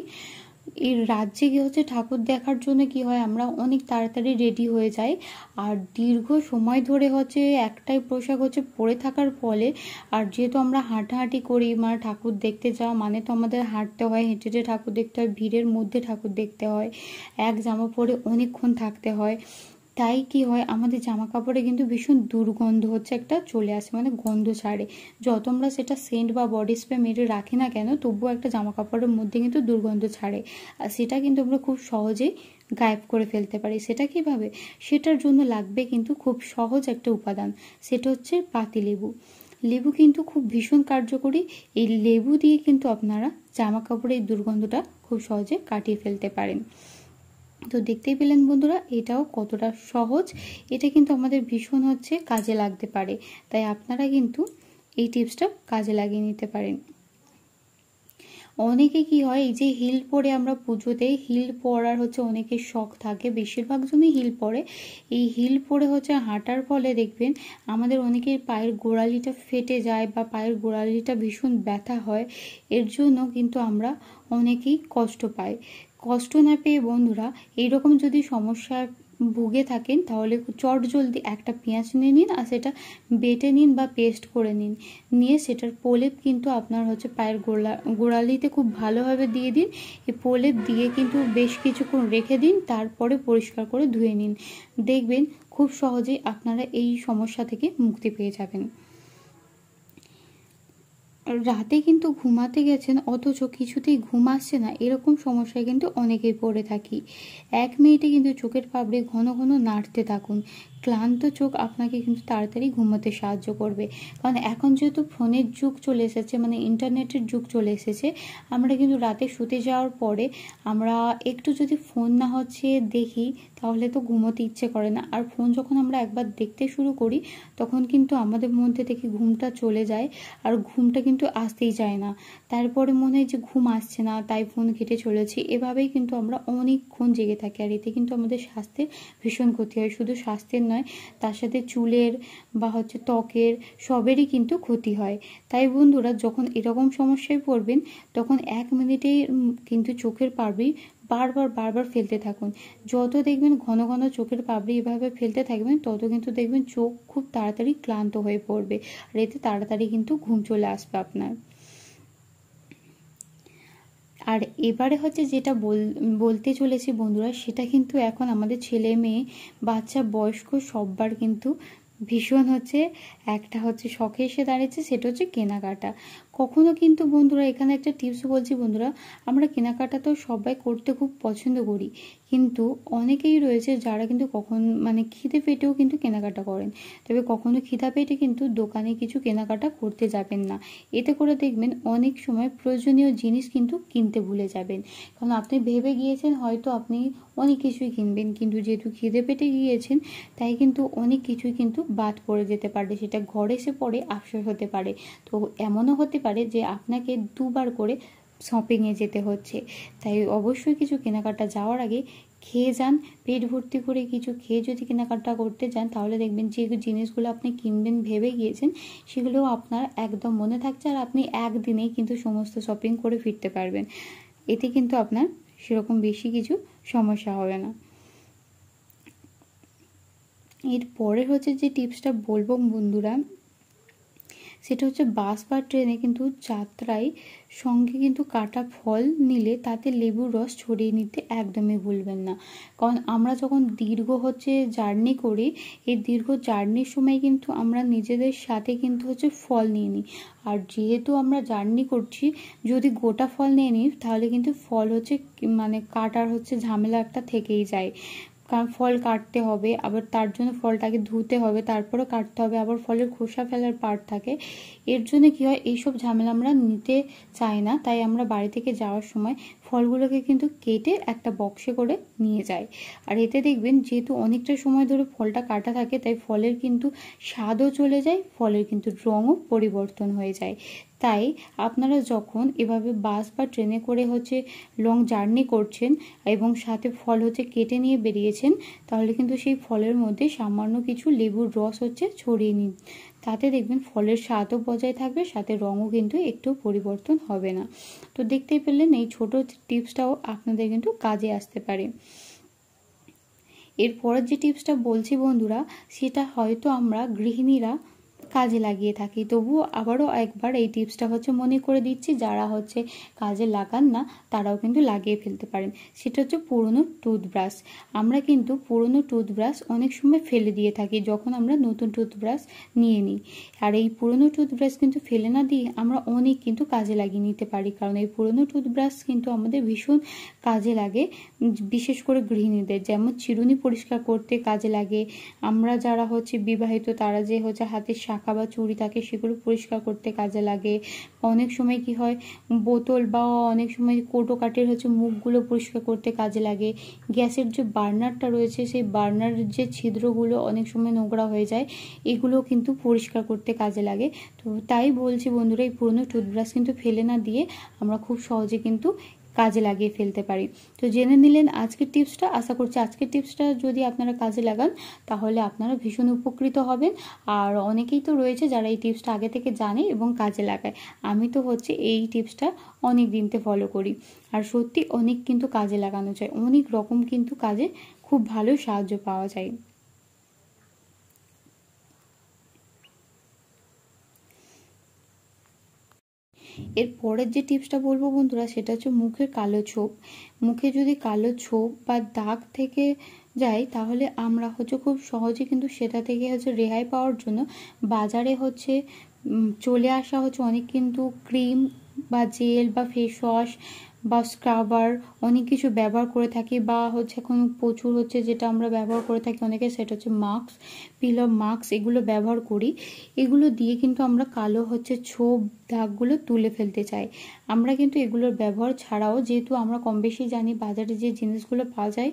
[SPEAKER 1] এই রাত জেগে ঠাকুর দেখার জন্য কি হয়, আমরা অনেক তাড়াতাড়ি রেডি হয়ে যাই, আর দীর্ঘ সময় ধরে একটাই পোশাক পরে থাকার ফলে, আর যেহেতু আমরা হাঁটাহাঁটি করি, মানে ঠাকুর দেখতে যাওয়া মানে তো আমাদের হাঁটতে হয়, হেঁটে ঠাকুর দেখতে হয়, ভিড়ের মধ্যে ঠাকুর দেখতে হয়, এক জামা পরে অনেকক্ষণ থাকতে হয়। তাই কি হয়, আমাদের জামা কাপড়ে কিন্তু ভীষণ দুর্গন্ধ একটা চলে আসে, মানে গন্ধ ছাড়ে। যত আমরা সেটা সেন্ট বা বডি স্প্রে মেরে রাখি না কেন, তবুও একটা জামা কাপড়ের মধ্যে কিন্তু দুর্গন্ধ ছাড়ে, আর সেটা কিন্তু আমরা খুব সহজেই গায়েব করে ফেলতে পারি। সেটা কিভাবে? সেটার জন্য লাগবে কিন্তু খুব সহজ একটা উপাদান, সেটা পাতিলেবু। লেবু কিন্তু খুব ভীষণ কার্যকরী। এই লেবু দিয়ে কিন্তু আপনারা জামা কাপড়ের দুর্গন্ধটা খুব সহজে কাটিয়ে ফেলতে পারেন। তো দেখতেই পেলেন বন্ধুরা, এটাও কতটা সহজ। এটা কিন্তু আমাদের ভীষণ কাজে লাগতে পারে, তাই আপনারা কিন্তু এই টিপসটা কাজে লাগিয়ে নিতে পারেন। অনেকে কি হয়, এই যে হিল পরে আমরা পুজোতে হিল পরার হচ্ছে অনেকের শখ থাকে, বেশিরভাগ জনই হিল পরে। এই হিল পরে হচ্ছে হাঁটার ফলে দেখবেন আমাদের অনেকের পায়ের গোড়ালিটা ফেটে যায় বা পায়ের গোড়ালিটা ভীষণ ব্যথা হয়। এর জন্য কিন্তু আমরা অনেকেই কষ্ট পাই। কষ্ট না পেয়ে বন্ধুরা এইরকম যদি সমস্যা ভুগে থাকেন তাহলে চট জলদি একটা পেঁয়াজ নিয়ে নিন আর সেটা বেটে নিন বা পেস্ট করে নিন, নিয়ে সেটার প্রলেপ কিন্তু আপনার হচ্ছে পায়ের গোড়ালিতে খুব ভালোভাবে দিয়ে দিন। এই প্রলেপ দিয়ে কিন্তু বেশ কিছুক্ষণ রেখে দিন, তারপরে পরিষ্কার করে ধুয়ে নিন। দেখবেন খুব সহজেই আপনারা এই সমস্যা থেকে মুক্তি পেয়ে যাবেন। রাতে কিন্তু ঘুমাতে গেছেন অথচ কিছুতেই ঘুম আসছে না, এরকম সমস্যায় কিন্তু অনেকেই পড়ে থাকি। 1 মিনিটে কিন্তু চোখের পাপড়ি ঘন ঘন নাড়তে থাকুন। ক্লান্ত চোখ আপনাকে কিন্তু তাড়াতাড়ি ঘুমাতে সাহায্য করবে। কারণ এখন যেহেতু ফোনের যুগ চলে এসেছে, মানে ইন্টারনেটের যুগ চলে এসেছে, আমরা কিন্তু রাতে শুতে যাওয়ার পরে আমরা একটু যদি ফোন না হচ্ছে দেখি তাহলে তো ঘুমোতে ইচ্ছে করে না। আর ফোন যখন আমরা একবার দেখতে শুরু করি তখন কিন্তু আমাদের মধ্যে থেকে ঘুমটা চলে যায়, আর ঘুমটা কিন্তু আসতেই চায় না। তারপরে মনে হয় যে ঘুম আসছে না, তাই ফোন ঘেটে চলেছি। এভাবেই কিন্তু আমরা অনেকক্ষণ জেগে থাকি, আর এতে কিন্তু আমাদের স্বাস্থ্যের ভীষণ ক্ষতি হয়। শুধু স্বাস্থ্যের নয়, তার সাথে চুলের বা হচ্ছে ত্বকের সবেরই কিন্তু ক্ষতি হয়। তাই বন্ধুরা যখন এরকম সমস্যায় পড়বেন তখন 1 মিনিটেই কিন্তু চোখের পাপড়ি বারবার ফেলতে থাকুন। যত দেখবেন ঘন ঘন চোখের পাপড়ি এভাবে ফেলতে থাকবেন তত কিন্তু দেখবেন চোখ খুব তাড়াতাড়ি ক্লান্ত হয়ে পড়বে, আর এতে তাড়াতাড়ি কিন্তু ঘুম চলে আসবে আপনার। আর এবারে হচ্ছে যেটা বলতে চলেছি বন্ধুরা, সেটা কিন্তু এখন আমাদের ছেলে মেয়ে বাচ্চা বয়স্ক সব্বার কিন্তু ভীষণ হচ্ছে একটা হচ্ছে শখে এসে দাঁড়িয়েছে, সেটা হচ্ছে কেনাকাটা। কখনো কিন্তু বন্ধুরা এখানে একটা টিপস বলছি বন্ধুরা, আমরা কেনাকাটা তো সবাই করতে খুব পছন্দ করি, কিন্তু অনেকেই রয়েছে যারা কিন্তু মানে খিদে পেটেও কিন্তু কেনাকাটা করেন। তবে কখনো খিদা পেটে কিন্তু দোকানে কিছু কেনাকাটা করতে যাবেন না। এতে করে দেখবেন অনেক সময় প্রয়োজনীয় জিনিস কিন্তু কিনতে ভুলে যাবেন। কারণ আপনি ভেবে গিয়েছেন হয়তো আপনি অনেক কিছুই কিনবেন, কিন্তু যেহেতু খিদে পেটে গিয়েছেন তাই কিন্তু অনেক কিছুই কিন্তু বাদ পড়ে যেতে পারে, সেটা ঘরে এসে পড়ে আফসোস হতে পারে। তো এমনও হতে পারে যে আপনাকে 2 বার করে শপিংয়ে যেতে হচ্ছে। তাই অবশ্যই কিছু কেনাকাটা যাওয়ার আগে খেয়ে যান, পেট ভর্তি করে কিছু খেয়ে যদি কেনাকাটা করতে যান তাহলে দেখবেন যে জিনিসগুলো আপনি কিনবেন ভেবে গিয়েছেন সেগুলোও আপনার একদম মনে থাকছে, আর আপনি একদিনেই কিন্তু সমস্ত শপিং করে ফিরতে পারবেন। এতে কিন্তু আপনার সেরকম বেশি কিছু সমস্যা হবে না। এরপরে হচ্ছে যে টিপসটা বলবো বন্ধুরা, সেটা হচ্ছে বাস বা ট্রেনে কিন্তু যাত্রায় সঙ্গে কিন্তু কাটা ফল নিলে তাতে লেবুর রস ছড়িয়ে নিতে একদমই ভুলবেন না। কারণ আমরা যখন দীর্ঘ হচ্ছে জার্নি করি, এই দীর্ঘ জার্নির সময় কিন্তু আমরা নিজেদের সাথে কিন্তু হচ্ছে ফল নিয়ে নিই। আর যেহেতু আমরা জার্নি করছি, যদি গোটা ফল নিয়ে নিই তাহলে কিন্তু ফল হচ্ছে মানে কাটার হচ্ছে ঝামেলা একটা থেকেই যায়। কারণ ফল কাটতে হবে, আবার তার জন্য ফলটাকে ধুতে হবে, তারপরে কাটতে হবে, আবার ফলের খোসা ফেলার পার্ট থাকে। এর জন্য কি হয়, এইসব ঝামেলা আমরা নিতে চাই না, তাই আমরা বাড়ি থেকে যাওয়ার সময় ফলগুলোকে কিন্তু কেটে একটা বক্সে করে নিয়ে যাই। আর এতে দেখবেন যেহেতু অনেকটা সময় ধরে ফলটা কাটা থাকে তাই ফলের কিন্তু স্বাদও চলে যায়, ফলের কিন্তু রঙও পরিবর্তন হয়ে যায়। তাই আপনারা যখন এভাবে বাস বা ট্রেনে করে হচ্ছে লং জার্নি করছেন এবং সাথে ফল হচ্ছে কেটে নিয়ে বেরিয়েছেন, তাহলে কিন্তু সেই ফলের মধ্যে সামান্য কিছু লেবুর রস হচ্ছে ছড়িয়ে নিন। তাতে দেখবেন ফলের স্বাদও বজায় থাকবে, সাথে রঙও কিন্তু একটু পরিবর্তন হবে না। তো দেখতেই পেলেন এই ছোট টিপসটাও আপনাদের কিন্তু কাজে আসতে পারে। এরপরের যে টিপসটা বলছি বন্ধুরা, সেটা হয়তো আমরা গৃহিণীরা কাজে লাগিয়ে থাকি, তবুও আবারও একবার এই টিপসটা হচ্ছে মনে করে দিচ্ছি, যারা হচ্ছে কাজে লাগান না তারাও কিন্তু লাগিয়ে ফেলতে পারেন। সেটা হচ্ছে পুরনো টুথব্রাশ। আমরা কিন্তু পুরনো টুথব্রাশ অনেক সময় ফেলে দিয়ে থাকি যখন আমরা নতুন টুথব্রাশ নিয়ে নিই। আর এই পুরনো টুথব্রাশ কিন্তু ফেলে না দিয়ে আমরা অনেক কিন্তু কাজে লাগিয়ে নিতে পারি, কারণ এই পুরনো টুথব্রাশ কিন্তু আমাদের ভীষণ কাজে লাগে, বিশেষ করে গৃহিণীদের। যেমন চিরুনি পরিষ্কার করতে কাজে লাগে, আমরা যারা হচ্ছে বিবাহিত তারা যে হচ্ছে হাতের টাকা বা চুড়ি থাকে সেগুলো পরিষ্কার করতে কাজে লাগে। অনেক সময় কি হয়, বোতল বা অনেক সময় কৌটো কাঠের মুখগুলো পরিষ্কার করতে কাজে লাগে। গ্যাসের যে বার্নারটা রয়েছে সেই বার্নারের যে ছিদ্রগুলো অনেক সময় নোংরা হয়ে যায়, এগুলো কিন্তু পরিষ্কার করতে কাজে লাগে। তো তাই বলছি বন্ধুরা, এই পুরনো টুথব্রাশ কিন্তু ফেলে না দিয়ে আমরা খুব সহজে কিন্তু কাজে লাগিয়ে ফেলতে পারি। তো জেনে নিলেন আজকের টিপসটা। আশা করছি আজকের টিপসটা যদি আপনারা কাজে লাগান তাহলে আপনারা ভীষণ উপকৃত হবেন। আর অনেকেই তো রয়েছে যারা এই টিপসটা আগে থেকে জানে এবং কাজে লাগায়। আমি তো এই টিপসটা অনেক দিনতে ফলো করি, আর সত্যি অনেক কিন্তু কাজে লাগানো যায়, অনেক রকম কিন্তু কাজে খুব ভালো সাহায্য পাওয়া যায়। এর পরের যে টিপসটা বলবো বন্ধুরা, সেটা হচ্ছে মুখের কালো ছোপ। মুখে যদি কালো ছোপ বা দাগ থেকে যায় তাহলে আমরা খুব সহজে কিন্তু সেটা থেকে রেহাই পাওয়ার জন্য বাজারে চলে আসা অনেক কিন্তু ক্রিম বা জেল বা ফেস ওয়াশ বা স্ক্রাবার অনেক কিছু ব্যবহার করে থাকি, বা এখন প্রচুর যেটা আমরা ব্যবহার করে থাকি অনেকে, সেটা মাস্ক, পিল অফ মাস্ক, এগুলো ব্যবহার করি। এগুলো দিয়ে কিন্তু আমরা কালো ছোপ দাগগুলো তুলে ফেলতে চাই। আমরা কিন্তু এগুলোর ব্যবহার ছাড়াও, যেহেতু আমরা কম বেশি জানি বাজারে যে জিনিসগুলো পাওয়া যায়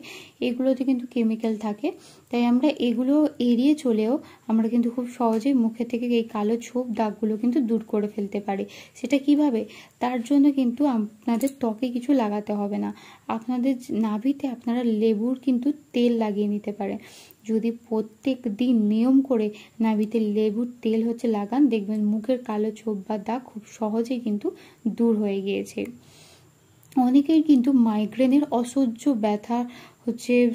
[SPEAKER 1] এগুলোতে কিন্তু কেমিক্যাল থাকে, তাই আমরা এগুলো এড়িয়ে চলেও আমরা কিন্তু খুব সহজেই মুখে থেকে এই কালো ছোপ দাগগুলো কিন্তু দূর করে ফেলতে পারি। সেটা কিভাবে? তার জন্য কিন্তু আপনাদের ত্বকে কিছু লাগাতে হবে না, আপনাদের নাভিতে আপনারা লেবুর কিন্তু তেল লাগিয়ে নিতে পারেন। যদি প্রত্যেক দিন নিয়ম করে নাভিতে লেবুর তেল লাগান, দেখবেন মুখের কালো ছোপ বা দাগ খুব সহজেই কিন্তু দূর হয়ে গিয়েছে। অনেকের কিন্তু মাইগ্রেনের অসহ্য ব্যথা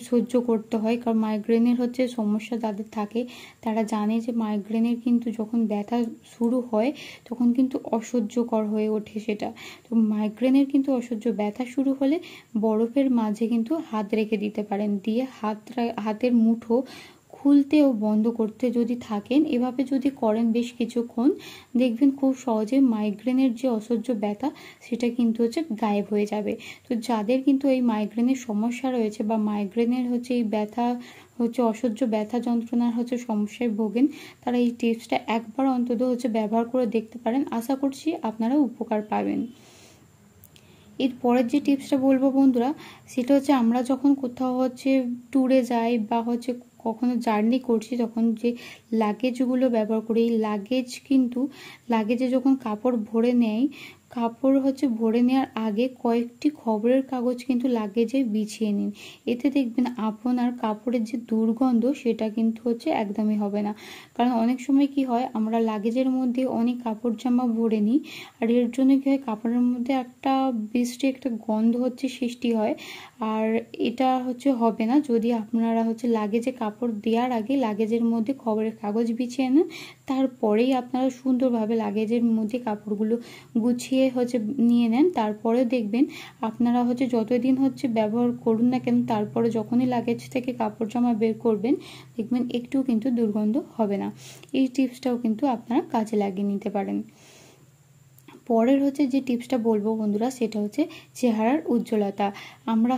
[SPEAKER 1] সহ্য করতে হয়, কারণ মাইগ্রেনের সমস্যা যাদের থাকে তারা জানে যে মাইগ্রেনের কিন্তু যখন ব্যথা শুরু হয় তখন কিন্তু অসহ্যকর হয়ে ওঠে সেটা। তো মাইগ্রেনের কিন্তু অসহ্য ব্যথা শুরু হলে বরফের মাঝে কিন্তু হাত রেখে দিতে পারেন, দিয়ে হাতের মুঠো খুলতে ও বন্ধ করতে যদি থাকেন, এভাবে যদি করেন বেশ কিছুক্ষণ, দেখবেন খুব সহজে মাইগ্রেনের যে অসহ্য ব্যথা সেটা কিন্তু গায়েব হয়ে যাবে। তো যাদের কিন্তু এই মাইগ্রেনের সমস্যা রয়েছে বা মাইগ্রেনের এই ব্যথা অসহ্য ব্যথা যন্ত্রণার সমস্যায় ভোগেন, তারা এই টিপসটা একবার অন্তত ব্যবহার করে দেখতে পারেন। আশা করছি আপনারা উপকার পাবেন। এর পরের যে টিপসটা বলবো বন্ধুরা, সেটা আমরা যখন কোথাও ট্যুরে যাই বা কখনো জার্নি করছি তখন যে লাগেজগুলো ব্যবহার করি, এই লাগেজে যখন কাপড় ভরে নেয়, কাপড় ভরে নেওয়ার আগে কয়েকটি খবরের কাগজ কিন্তু লাগেজে বিছিয়ে নিন। এতে দেখবেন আপনার কাপড়ের যে দুর্গন্ধ সেটা কিন্তু একদমই হবে না। কারণ অনেক সময় কি হয়, আমরা লাগেজের মধ্যে অনেক কাপড় জামা ভরে নিই, আর এর জন্য কি হয়, কাপড়ের মধ্যে একটা বিশ্রী একটা গন্ধ সৃষ্টি হয়। আর এটা হবে না যদি আপনারা লাগেজে কাপড় দেওয়ার আগে লাগেজের মধ্যে খবরের কাগজ বিছিয়ে নেন, তারপরেই আপনারা সুন্দরভাবে লাগেজের মধ্যে কাপড়গুলো গুছিয়ে নিয়ে নেন। তারপরে দেখবেন আপনারা যতদিন ব্যবহার করুন না কেন, তারপরে যখনই লাগেজ থেকে কাপড় জামা বের করবেন দেখবেন একটুও কিন্তু দুর্গন্ধ হবে না। এই টিপসটাও কিন্তু আপনারা কাজে লাগিয়ে নিতে পারেন। পরের যে টিপসটা বলবো বন্ধুরা, সেটা চেহারার উজ্জ্বলতা। আমরা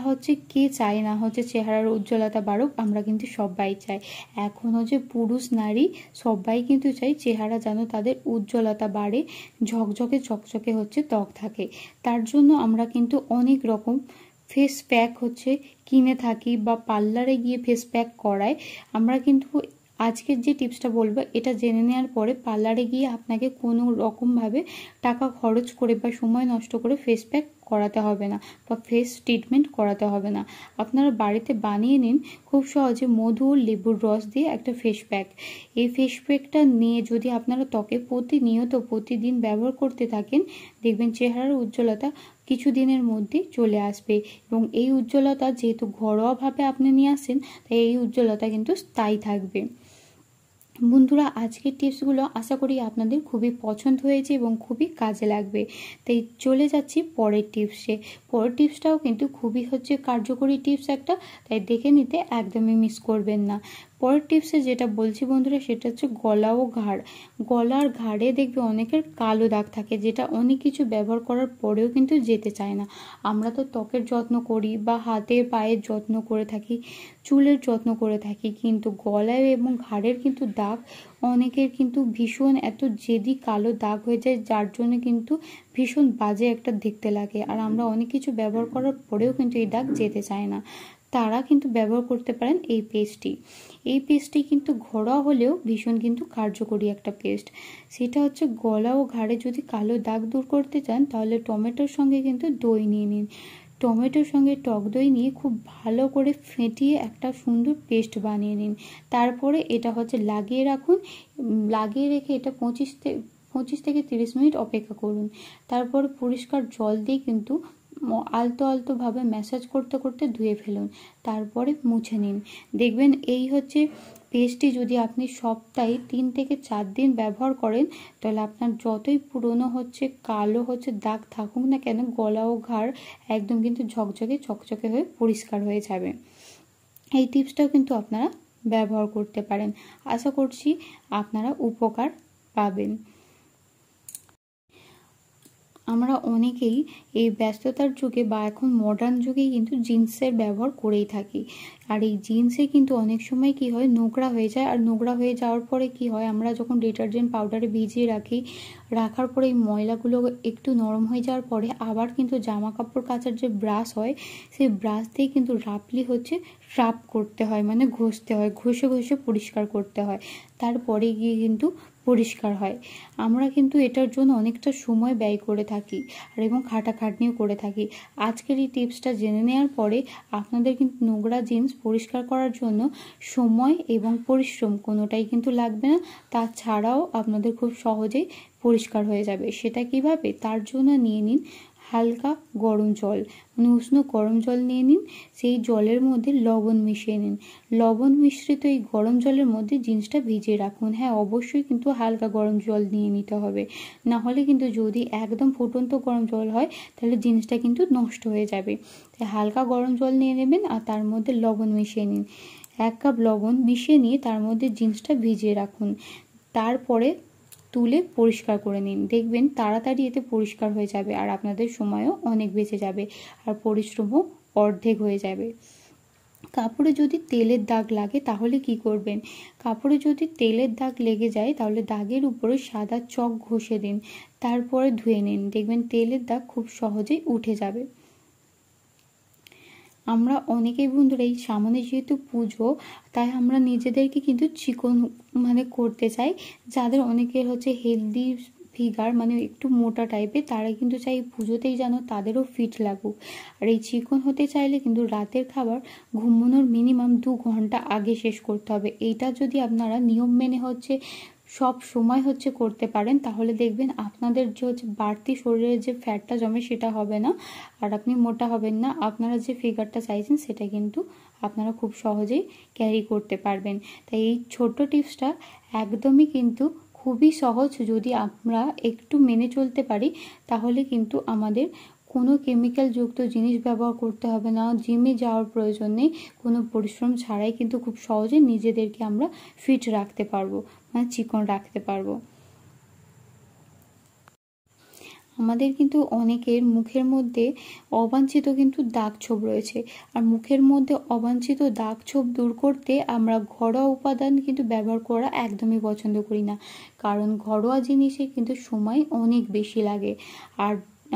[SPEAKER 1] কে চাই না চেহারার উজ্জ্বলতা বাড়ুক, আমরা কিন্তু সবাই চাই। এখন পুরুষ নারী সবাই কিন্তু চাই চেহারা যেন তাদের উজ্জ্বলতা বাড়ে, ঝকঝকে চকচকে ত্বক থাকে। তার জন্য আমরা কিন্তু অনেক রকম ফেস প্যাক কিনে থাকি বা পার্লারে গিয়ে ফেস প্যাক করাই। আমরা কিন্তু আজকের যে টিপসটা বলবো এটা জেনে নেওয়ার পরে পার্লারে গিয়ে আপনাকে কোনো রকমভাবে টাকা খরচ করে বা সময় নষ্ট করে ফেস প্যাক করাতে হবে না বা ফেস ট্রিটমেন্ট করাতে হবে না। আপনারা বাড়িতে বানিয়ে নিন খুব সহজে মধু ও লেবুর রস দিয়ে একটা ফেস প্যাক। এই ফেস প্যাকটা নিয়ে যদি আপনারা ত্বকে প্রতিদিন ব্যবহার করতে থাকেন, দেখবেন চেহারার উজ্জ্বলতা কিছুদিনের মধ্যে চলে আসবে। এবং এই উজ্জ্বলতা যেহেতু ঘরোয়াভাবে আপনি নিয়ে আসেন, তাই এই উজ্জ্বলতা কিন্তু স্থায়ী থাকবে। বন্ধুরা, আজকের টিপসগুলো আশা করি আপনাদের খুবই পছন্দ হয়েছে এবং খুবই কাজে লাগবে। তাই চলে যাচ্ছি পরের টিপসে। পরের টিপসটাও কিন্তু খুবই কার্যকরী টিপস একটা, তাই দেখে নিতে একদমই মিস করবেন না। পরের টিপসে যেটা বলছি বন্ধুরা, সেটা হচ্ছে গলা ও ঘাড়। গলার ঘাড়ে দেখবে অনেকের কালো দাগ থাকে, যেটা অনেক কিছু ব্যবহার করার পরেও কিন্তু যেতে চায় না। আমরা তো ত্বকের যত্ন করি বা হাতের পায়ের যত্ন করে থাকি, চুলের যত্ন করে থাকি, কিন্তু গলায় এবং ঘাড়ের কিন্তু দাগ অনেকের কিন্তু ভীষণ এত জেদি কালো দাগ হয়ে যায়, যার জন্য কিন্তু ভীষণ বাজে একটা দেখতে লাগে। আর আমরা অনেক কিছু ব্যবহার করার পরেও কিন্তু এই দাগ যেতে চায় না। তারা কিন্তু ব্যবহার করতে পারেন এই পেস্টটি। এই পেস্টটি কিন্তু ঘরোয়া হলেও ভীষণ কিন্তু কার্যকরী একটা পেস্ট। সেটা হচ্ছে গলা ও ঘাড়ে যদি কালো দাগ দূর করতে চান, তাহলে টমেটোর সঙ্গে কিন্তু দই নিয়ে নিন। টমেটোর সঙ্গে টক দই নিয়ে খুব ভালো করে ফেটিয়ে একটা সুন্দর পেস্ট বানিয়ে নিন। তারপরে এটা হচ্ছে লাগিয়ে রাখুন। লাগিয়ে রেখে এটা 25 থেকে 30 মিনিট অপেক্ষা করুন। তারপর পরিষ্কার জল দিয়ে কিন্তু আলতো আলতোভাবে ম্যাসাজ করতে করতে ধুয়ে ফেলুন। তারপরে মুছে নিন। দেখবেন এই হচ্ছে পেস্টটি যদি আপনি সপ্তাহে 3 থেকে 4 দিন ব্যবহার করেন, তাহলে আপনার যতই পুরনো হচ্ছে কালো হচ্ছে দাগ থাকুক না কেন, গলা ও ঘাড় একদম কিন্তু ঝকঝকে চকচকে হয়ে পরিষ্কার হয়ে যাবে। এই টিপসটাও কিন্তু আপনারা ব্যবহার করতে পারেন। আশা করছি আপনারা উপকার পাবেন। আমরা অনেকেই এই ব্যস্ততার যুগে বা এখন মডার্ন যুগে কিন্তু জিন্সের ব্যবহার করেই থাকি। আর এই জিন্সে কিন্তু অনেক সময় কি হয়, নোংরা হয়ে যায়। আর নোংরা হয়ে যাওয়ার পরে কি হয়, আমরা যখন ডিটারজেন্ট পাউডারে ভিজিয়ে রাখি, রাখার পরে এই ময়লাগুলো একটু নরম হয়ে যাওয়ার পরে আবার কিন্তু জামা কাপড় কাচার যে ব্রাশ হয়, সেই ব্রাশ দিয়ে কিন্তু রাফলি হচ্ছে রাব করতে হয়, মানে ঘষতে হয়, ঘষে ঘষে পরিষ্কার করতে হয়, তারপরে গিয়ে কিন্তু পরিষ্কার হয়। আমরা কিন্তু এটার জন্য অনেকটা সময় ব্যয় করে থাকি আর এবং খাটাখাটনিও করে থাকি। আজকের এই টিপসটা জেনে নেওয়ার পরে আপনাদের কিন্তু নোংরা জিন্স পরিষ্কার করার জন্য সময় এবং পরিশ্রম কোনোটাই কিন্তু লাগবে না। তাছাড়াও আপনাদের খুব সহজেই পরিষ্কার হয়ে যাবে। সেটা কিভাবে, তার জন্য নিয়ে নিন হালকা গরম জল, মানে উষ্ণ গরম জল নিয়ে নিন। সেই জলের মধ্যে লবণ মিশিয়ে নিন। লবণ মিশ্রিত এই গরম জলের মধ্যে জিনিসটা ভিজিয়ে রাখুন। হ্যাঁ, অবশ্যই কিন্তু হালকা গরম জল নিয়ে নিতে হবে, না হলে কিন্তু যদি একদম ফুটন্ত গরম জল হয়, তাহলে জিনিসটা কিন্তু নষ্ট হয়ে যাবে। তাই হালকা গরম জল নিয়ে নেবেন আর তার মধ্যে লবণ মিশিয়ে নিন। 1 কাপ লবণ মিশিয়ে নিয়ে তার মধ্যে জিনিসটা ভিজিয়ে রাখুন। তারপরে তুলে পরিষ্কার করে নিন। দেখবেন তাড়াতাড়ি এতে পরিষ্কার হয়ে যাবে আর আপনাদের সময়ও অনেক বেঁচে যাবে আর পরিশ্রমও অর্ধেক হয়ে যাবে। কাপড়ে যদি তেলের দাগ লাগে তাহলে কি করবেন? কাপড়ে যদি তেলের দাগ লেগে যায়, তাহলে দাগের উপরে সাদা চক ঘষে দিন, তারপরে ধুয়ে নিন। দেখবেন তেলের দাগ খুব সহজেই উঠে যাবে। আমরা অনেকেই বন্ধুরা এই সামনে যেহেতু পুজো, তাই আমরা নিজেদেরকে কিন্তু চিকন মানে করতে চাই। যাদের অনেকের হচ্ছে হেলদি ফিগার, মানে একটু মোটা টাইপের, তারা কিন্তু চাই পুজোতেই যেন তাদেরও ফিট লাগুক। আর এই চিকন হতে চাইলে কিন্তু রাতের খাবার ঘুমানোর মিনিমাম 2 ঘন্টা আগে শেষ করতে হবে। এইটা যদি আপনারা নিয়ম মেনে হচ্ছে সব সময় হচ্ছে করতে পারেন, তাহলে দেখবেন আপনাদের যে হচ্ছে বাড়তি শরীরের যে ফ্যাটটা জমে সেটা হবে না আর আপনি মোটা হবেন না। আপনারা যে ফিগারটা চাইছেন সেটা কিন্তু আপনারা খুব সহজেই ক্যারি করতে পারবেন। তাই এই ছোট্ট টিপসটা একদমই কিন্তু খুবই সহজ, যদি আমরা একটু মেনে চলতে পারি, তাহলে কিন্তু আমাদের কোনো কেমিক্যাল যুক্ত জিনিস ব্যবহার করতে হবে না, জিমে যাওয়ার প্রয়োজন নেই, কোনো পরিশ্রম ছাড়াই কিন্তু খুব সহজে নিজেদেরকে আমরা ফিট রাখতে পারবো, মানে চিকন রাখতে পারবো। আমাদের কিন্তু অনেকের মুখের মধ্যে অবাঞ্ছিত কিন্তু দাগ ছোপ রয়েছে। আর মুখের মধ্যে অবাঞ্ছিত দাগ ছোপ দূর করতে আমরা ঘরোয়া উপাদান কিন্তু ব্যবহার করা একদমই পছন্দ করি না, কারণ ঘরোয়া জিনিসে কিন্তু সময় অনেক বেশি লাগে। আর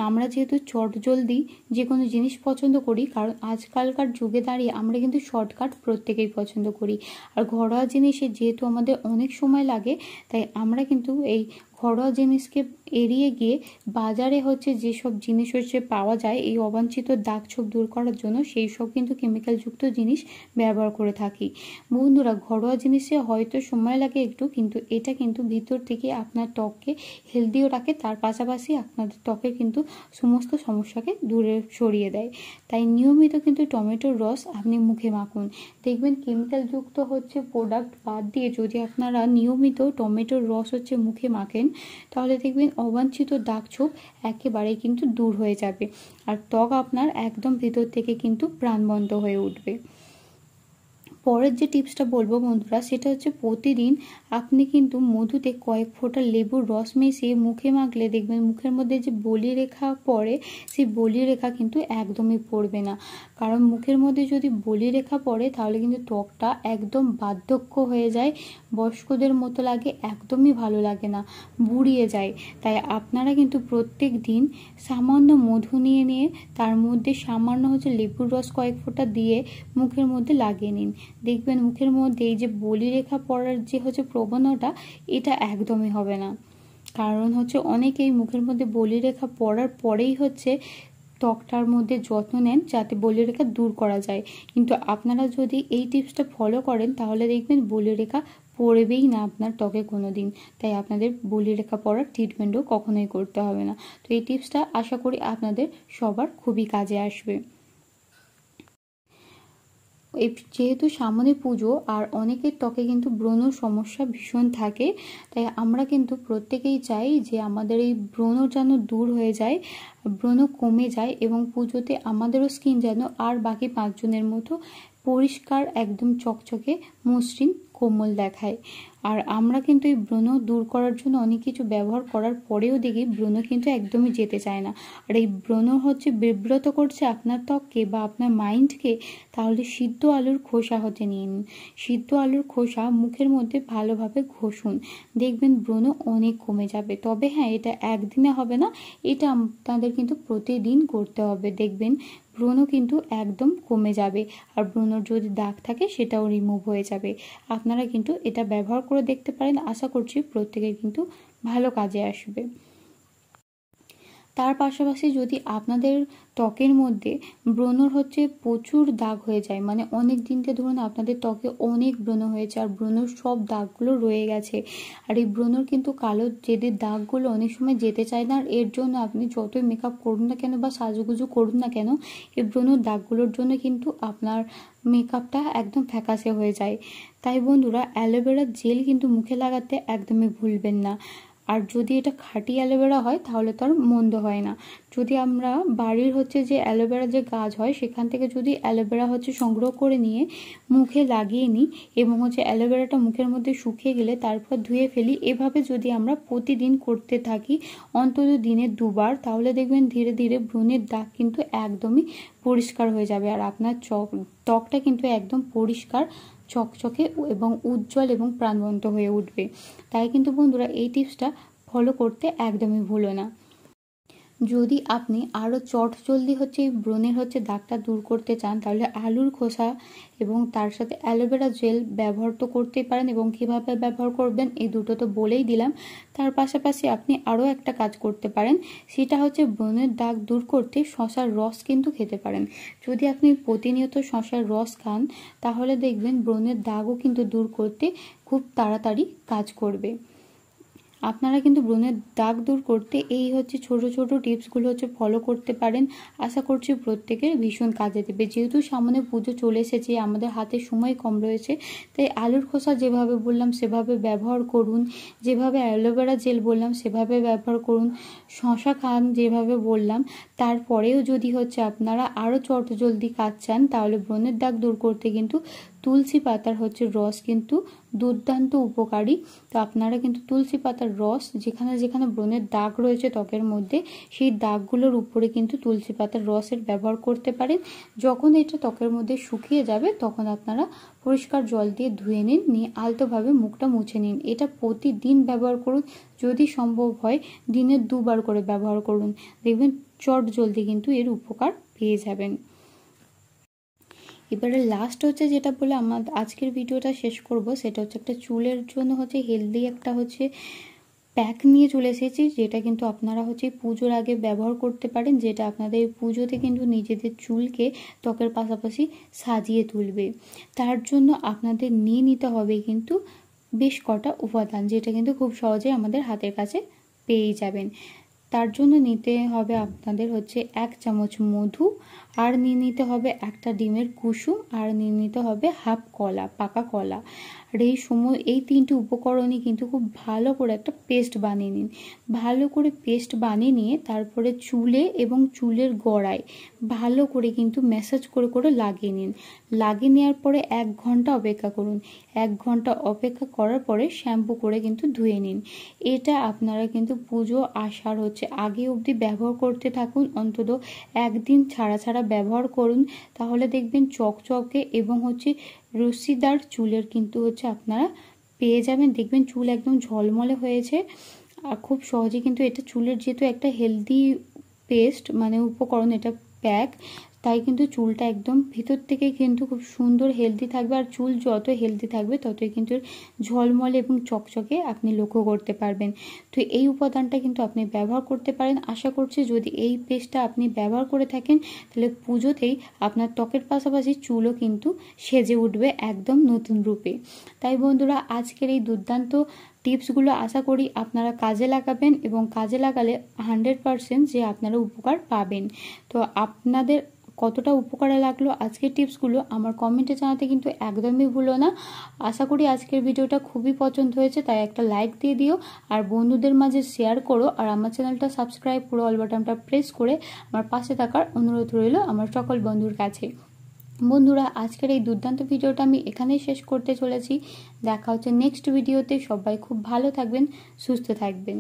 [SPEAKER 1] আমরা যেহেতু চটজলদি যে কোনো জিনিস পছন্দ করি, কারণ আজকালকার যুগে দাঁড়িয়ে আমরা কিন্তু শর্টকাট প্রত্যেকেই পছন্দ করি। আর ঘরোয়া জিনিসে যেহেতু আমাদের অনেক সময় লাগে, তাই আমরা কিন্তু এই ঘরোয়া জিনিসকে এড়িয়ে গিয়ে বাজারে হচ্ছে যেসব জিনিস হচ্ছে পাওয়া যায় এই অবাঞ্ছিত দাগ ছোপ দূর করার জন্য, সেই সব কিন্তু কেমিক্যালযুক্ত জিনিস ব্যবহার করে থাকি। বন্ধুরা, ঘরোয়া জিনিসে হয়তো সময় লাগে একটু, কিন্তু এটা কিন্তু ভিতর থেকে আপনার ত্বককে হেলদিও রাখে, তার পাশাপাশি আপনাদের ত্বকের কিন্তু সমস্ত সমস্যাকে দূরে সরিয়ে দেয়। তাই নিয়মিত কিন্তু টমেটোর রস আপনি মুখে মাখুন। দেখবেন কেমিক্যালযুক্ত হচ্ছে প্রোডাক্ট বাদ দিয়ে যদি আপনারা নিয়মিত টমেটোর রস হচ্ছে মুখে মাখেন, তাহলে দেখবেন অবাঞ্ছিত দাগ ছোপ একেবারেই কিন্তু দূর হয়ে যাবে আর ত্বক আপনার একদম ভিতর থেকে কিন্তু প্রাণবন্ত হয়ে উঠবে। পরের যে টিপসটা বলবো বন্ধুরা, সেটা হচ্ছে প্রতিদিন আপনি কিন্তু মধুতে কয়েক ফোঁটা লেবুর রস মিশিয়ে মুখে মাখলে দেখবেন মুখের মধ্যে যে বলিরেখা পড়ে, সেই বলিরেখা কিন্তু একদমই পড়বে না। কারণ মুখের মধ্যে যদি বলিরেখা পড়ে তাহলে কিন্তু ত্বকটা একদম বার্ধক্য হয়ে যায়, বয়স্কদের মতো লাগে, একদমই ভালো লাগে না, বুড়িয়ে যায়। তাই আপনারা কিন্তু প্রত্যেক দিন সামান্য মধু নিয়ে তার মধ্যে সামান্য হচ্ছে লেবুর রস কয়েক ফোঁটা দিয়ে মুখের মধ্যে লাগিয়ে নিন। দেখবেন মুখের মধ্যে এই যে বলিরেখা পড়ার যে হচ্ছে প্রবণতা, এটা একদমই হবে না। কারণ হচ্ছে অনেকেই মুখের মধ্যে বলিরেখা পড়ার পরেই হচ্ছে ত্বকটার মধ্যে যত্ন নেন যাতে বলিরেখা দূর করা যায়, কিন্তু আপনারা যদি এই টিপসটা ফলো করেন তাহলে দেখবেন বলিরেখা পড়বেই না আপনার ত্বকে কোনো দিন। তাই আপনাদের বলিরেখা পড়ার ট্রিটমেন্টও কখনোই করতে হবে না। তো এই টিপসটা আশা করি আপনাদের সবার খুবই কাজে আসবে। এই যেহেতু সামনে পুজো আর অনেকের ত্বকে কিন্তু ব্রণ সমস্যা ভীষণ থাকে, তাই আমরা কিন্তু প্রত্যেকেই চাই যে আমাদের এই ব্রণ যেন দূর হয়ে যায়, ব্রণ কমে যায় এবং পুজোতে আমাদেরও স্কিন যেন আর বাকি 5 জনের মতো পরিষ্কার একদম চকচকে মসৃণ কোমল দেখায়। আর আমরা কিন্তু এই ব্রণ দূর করার জন্য অনেক কিছু ব্যবহার করার পরেও দেখি ব্রণ কিন্তু একদমই যেতে চায় না। আর এই ব্রণ হচ্ছে বিব্রত করছে আপনার ত্বককে বা আপনার মাইন্ডকে, তাহলে সিদ্ধ আলুর খোসা হতে নিন। সিদ্ধ আলুর খোসা মুখের মধ্যে ভালোভাবে ঘষুন, দেখবেন ব্রণ অনেক কমে যাবে। তবে হ্যাঁ, এটা একদিনে হবে না, এটা আপনাদের কিন্তু প্রতিদিন করতে হবে। দেখবেন ব্রণ কিন্তু একদম কমে যাবে, আর ব্রণর যদি দাগ থাকে সেটাও রিমুভ হয়ে যাবে। আপনারা কিন্তু এটা ব্যবহার করে দেখতে পারেন, আশা করছি প্রত্যেকের কিন্তু ভালো কাজে আসবে। তার পাশাপাশি যদি আপনাদের ত্বকের মধ্যে ব্রণর হচ্ছে প্রচুর দাগ হয়ে যায়, মানে অনেক দিনকে ধরুন আপনাদের ত্বকে অনেক ব্রণ হয়েছে আর ব্রণর সব দাগগুলো রয়ে গেছে, আর এই ব্রণর কিন্তু কালো জেদের দাগগুলো অনেক সময় যেতে চায় না, আর এর জন্য আপনি যতই মেকআপ করুন না কেন বা সাজুগুজু করুন না কেন, এই ব্রণর দাগগুলোর জন্য কিন্তু আপনার মেকআপটা একদম ফ্যাকাশে হয়ে যায়। তাই বন্ধুরা, অ্যালোভেরা জেল কিন্তু মুখে লাগাতে একদমই ভুলবেন না। আর যদি এটা খাঁটি অ্যালোভেরা হয় তাহলে তো আর মন্দ হয় না। যদি আমরা বাড়ির হচ্ছে যে অ্যালোভেরা যে গাছ হয় সেখান থেকে যদি অ্যালোভেরা হচ্ছে সংগ্রহ করে নিয়ে মুখে লাগিয়ে নিই এবং হচ্ছে অ্যালোভেরাটা মুখের মধ্যে শুকিয়ে গেলে তারপর ধুয়ে ফেলি, এভাবে যদি আমরা প্রতিদিন করতে থাকি অন্তত দিনে 2 বার, তাহলে দেখবেন ধীরে ধীরে ব্রণের দাগ কিন্তু একদমই পরিষ্কার হয়ে যাবে আর আপনার ত্বকটা কিন্তু একদম পরিষ্কার চকচকে এবং উজ্জ্বল এবং প্রাণবন্ত হয়ে উঠবে। তাই কিন্তু বন্ধুরা, এই টিপসটা ফলো করতে একদমই ভুলো না। যদি আপনি আরও চটজলদি হচ্ছে ব্রণের হচ্ছে দাগটা দূর করতে চান, তাহলে আলুর খোসা এবং তার সাথে অ্যালোভেরা জেল ব্যবহার তো করতেই পারেন, এবং কীভাবে ব্যবহার করবেন এই দুটো তো বলেই দিলাম। তার পাশাপাশি আপনি আরও একটা কাজ করতে পারেন, সেটা হচ্ছে ব্রণের দাগ দূর করতে শসার রস কিন্তু খেতে পারেন। যদি আপনি প্রতিনিয়ত শসার রস খান তাহলে দেখবেন ব্রণের দাগও কিন্তু দূর করতে খুব তাড়াতাড়ি কাজ করবে। আপনারা কিন্তু ব্রণের দাগ দূর করতে এই হচ্ছে ছোট ছোট টিপসগুলো হচ্ছে ফলো করতে পারেন। আশা করছি প্রত্যেকের ভীষণ কাজে দেবে। যেহেতু সামনে পুজো চলে এসেছে, আমাদের হাতে সময় কম রয়েছে, তাই আলুর খোসা যেভাবে বললাম সেভাবে ব্যবহার করুন, যেভাবে অ্যালোভেরা জেল বললাম সেভাবে ব্যবহার করুন, শসা খান যেভাবে বললাম। তারপরেও যদি হচ্ছে আপনারা আরও চটজলদি কাজ চান তাহলে ব্রণের দাগ দূর করতে কিন্তু তুলসী পাতার হচ্ছে রস কিন্তু দুর্দান্ত উপকারী। তো আপনারা কিন্তু তুলসী পাতার রস যেখানে যেখানে ব্রণের দাগ রয়েছে ত্বকের মধ্যে, সেই দাগগুলোর উপরে কিন্তু তুলসী পাতার রসের ব্যবহার করতে পারেন। যখন এটা ত্বকের মধ্যে শুকিয়ে যাবে তখন আপনারা পরিষ্কার জল দিয়ে ধুয়ে নিন, নিয়ে আলতোভাবে মুখটা মুছে নিন। এটা প্রতিদিন ব্যবহার করুন, যদি সম্ভব হয় দিনে 2 বার করে ব্যবহার করুন, দেখবেন চটজলদি কিন্তু এর উপকার পেয়ে যাবেন। এবারে লাস্ট হচ্ছে যেটা বলে আমার আজকের ভিডিওটা শেষ করব, সেটা হচ্ছে একটা চুলের জন্য হচ্ছে হেলদি একটা হচ্ছে প্যাক নিয়ে চলে এসেছি, যেটা কিন্তু আপনারা হচ্ছে পুজোর আগে ব্যবহার করতে পারেন, যেটা আপনাদের পুজোতে কিন্তু নিজেদের চুলকে ত্বকের পাশাপাশি সাজিয়ে তুলবে। তার জন্য আপনাদের নিয়ে নিতে হবে কিন্তু বেশ কটা উপাদান, যেটা কিন্তু খুব সহজে আমাদের হাতের কাছে পেয়ে যাবেন। তার জন্য নিতে হবে আপনাদের হচ্ছে 1 চামচ মধু, আর নিয়ে নিতে হবে একটা ডিমের কুসুম, আর নিয়ে নিতে হবে হাফ কলা, পাকা কলা। আর এই 3টি উপকরণই কিন্তু খুব ভালো করে একটা পেস্ট বানিয়ে নিন। ভালো করে পেস্ট বানিয়ে নিয়ে তারপরে চুলে এবং চুলের গোড়ায় ভালো করে কিন্তু ম্যাসাজ করে করে লাগিয়ে নিন। লাগিয়ে নেওয়ার পরে 1 ঘন্টা অপেক্ষা করুন। 1 ঘন্টা অপেক্ষা করার পরে শ্যাম্পু করে কিন্তু ধুয়ে নিন। এটা আপনারা কিন্তু পুজো আসার আগে অবধি ব্যবহার করতে থাকুন, অন্তত 1 দিন ছাড়া ছাড়া ব্যবহার করুন। তাহলে দেখবেন চকচকে এবং রশ্মিদার চুলের কিন্তু আপনারা পেয়ে যাবেন। দেখবেন চুল একদম ঝলমলে হয়েছে। আর খুব সহজে কিন্তু এটা চুলের যেহেতু একটা হেলদি পেস্ট মানে উপকরণ, এটা প্যাক, তাই কিন্তু চুলটা একদম ভিতর থেকে কিন্তু খুব সুন্দর হেলদি থাকবে। আর চুল যত হেলদি থাকবে ততই কিন্তু ঝলমলে এবং চকচকে আপনি লক্ষ্য করতে পারবেন। তো এই উপাদানটা কিন্তু আপনি ব্যবহার করতে পারেন। আশা করছি যদি এই পেস্টটা আপনি ব্যবহার করে থাকেন তাহলে পুজোতেই আপনার ত্বকের পাশাপাশি চুলও কিন্তু সেজে উঠবে একদম নতুন রূপে। তাই বন্ধুরা, আজকের এই দুর্দান্ত টিপসগুলো আশা করি আপনারা কাজে লাগাবেন, এবং কাজে লাগালে 100% যে আপনারা উপকার পাবেন। তো আপনাদের কতটা উপকারে লাগলো আজকের টিপসগুলো আমার কমেন্টে জানাতে কিন্তু একদমই ভুলো না। আশা করি আজকের ভিডিওটা খুবই পছন্দ হয়েছে, তাই একটা লাইক দিয়ে দিও, আর বন্ধুদের মাঝে শেয়ার করো, আর আমার চ্যানেলটা সাবস্ক্রাইব করে অল বাটনটা প্রেস করে আমার পাশে থাকার অনুরোধ রইল আমার সকল বন্ধুর কাছে। বন্ধুরা, আজকের এই দুর্দান্ত ভিডিওটা আমি এখানেই শেষ করতে চলেছি। দেখা হচ্ছে নেক্সট ভিডিওতে। সবাই খুব ভালো থাকবেন, সুস্থ থাকবেন।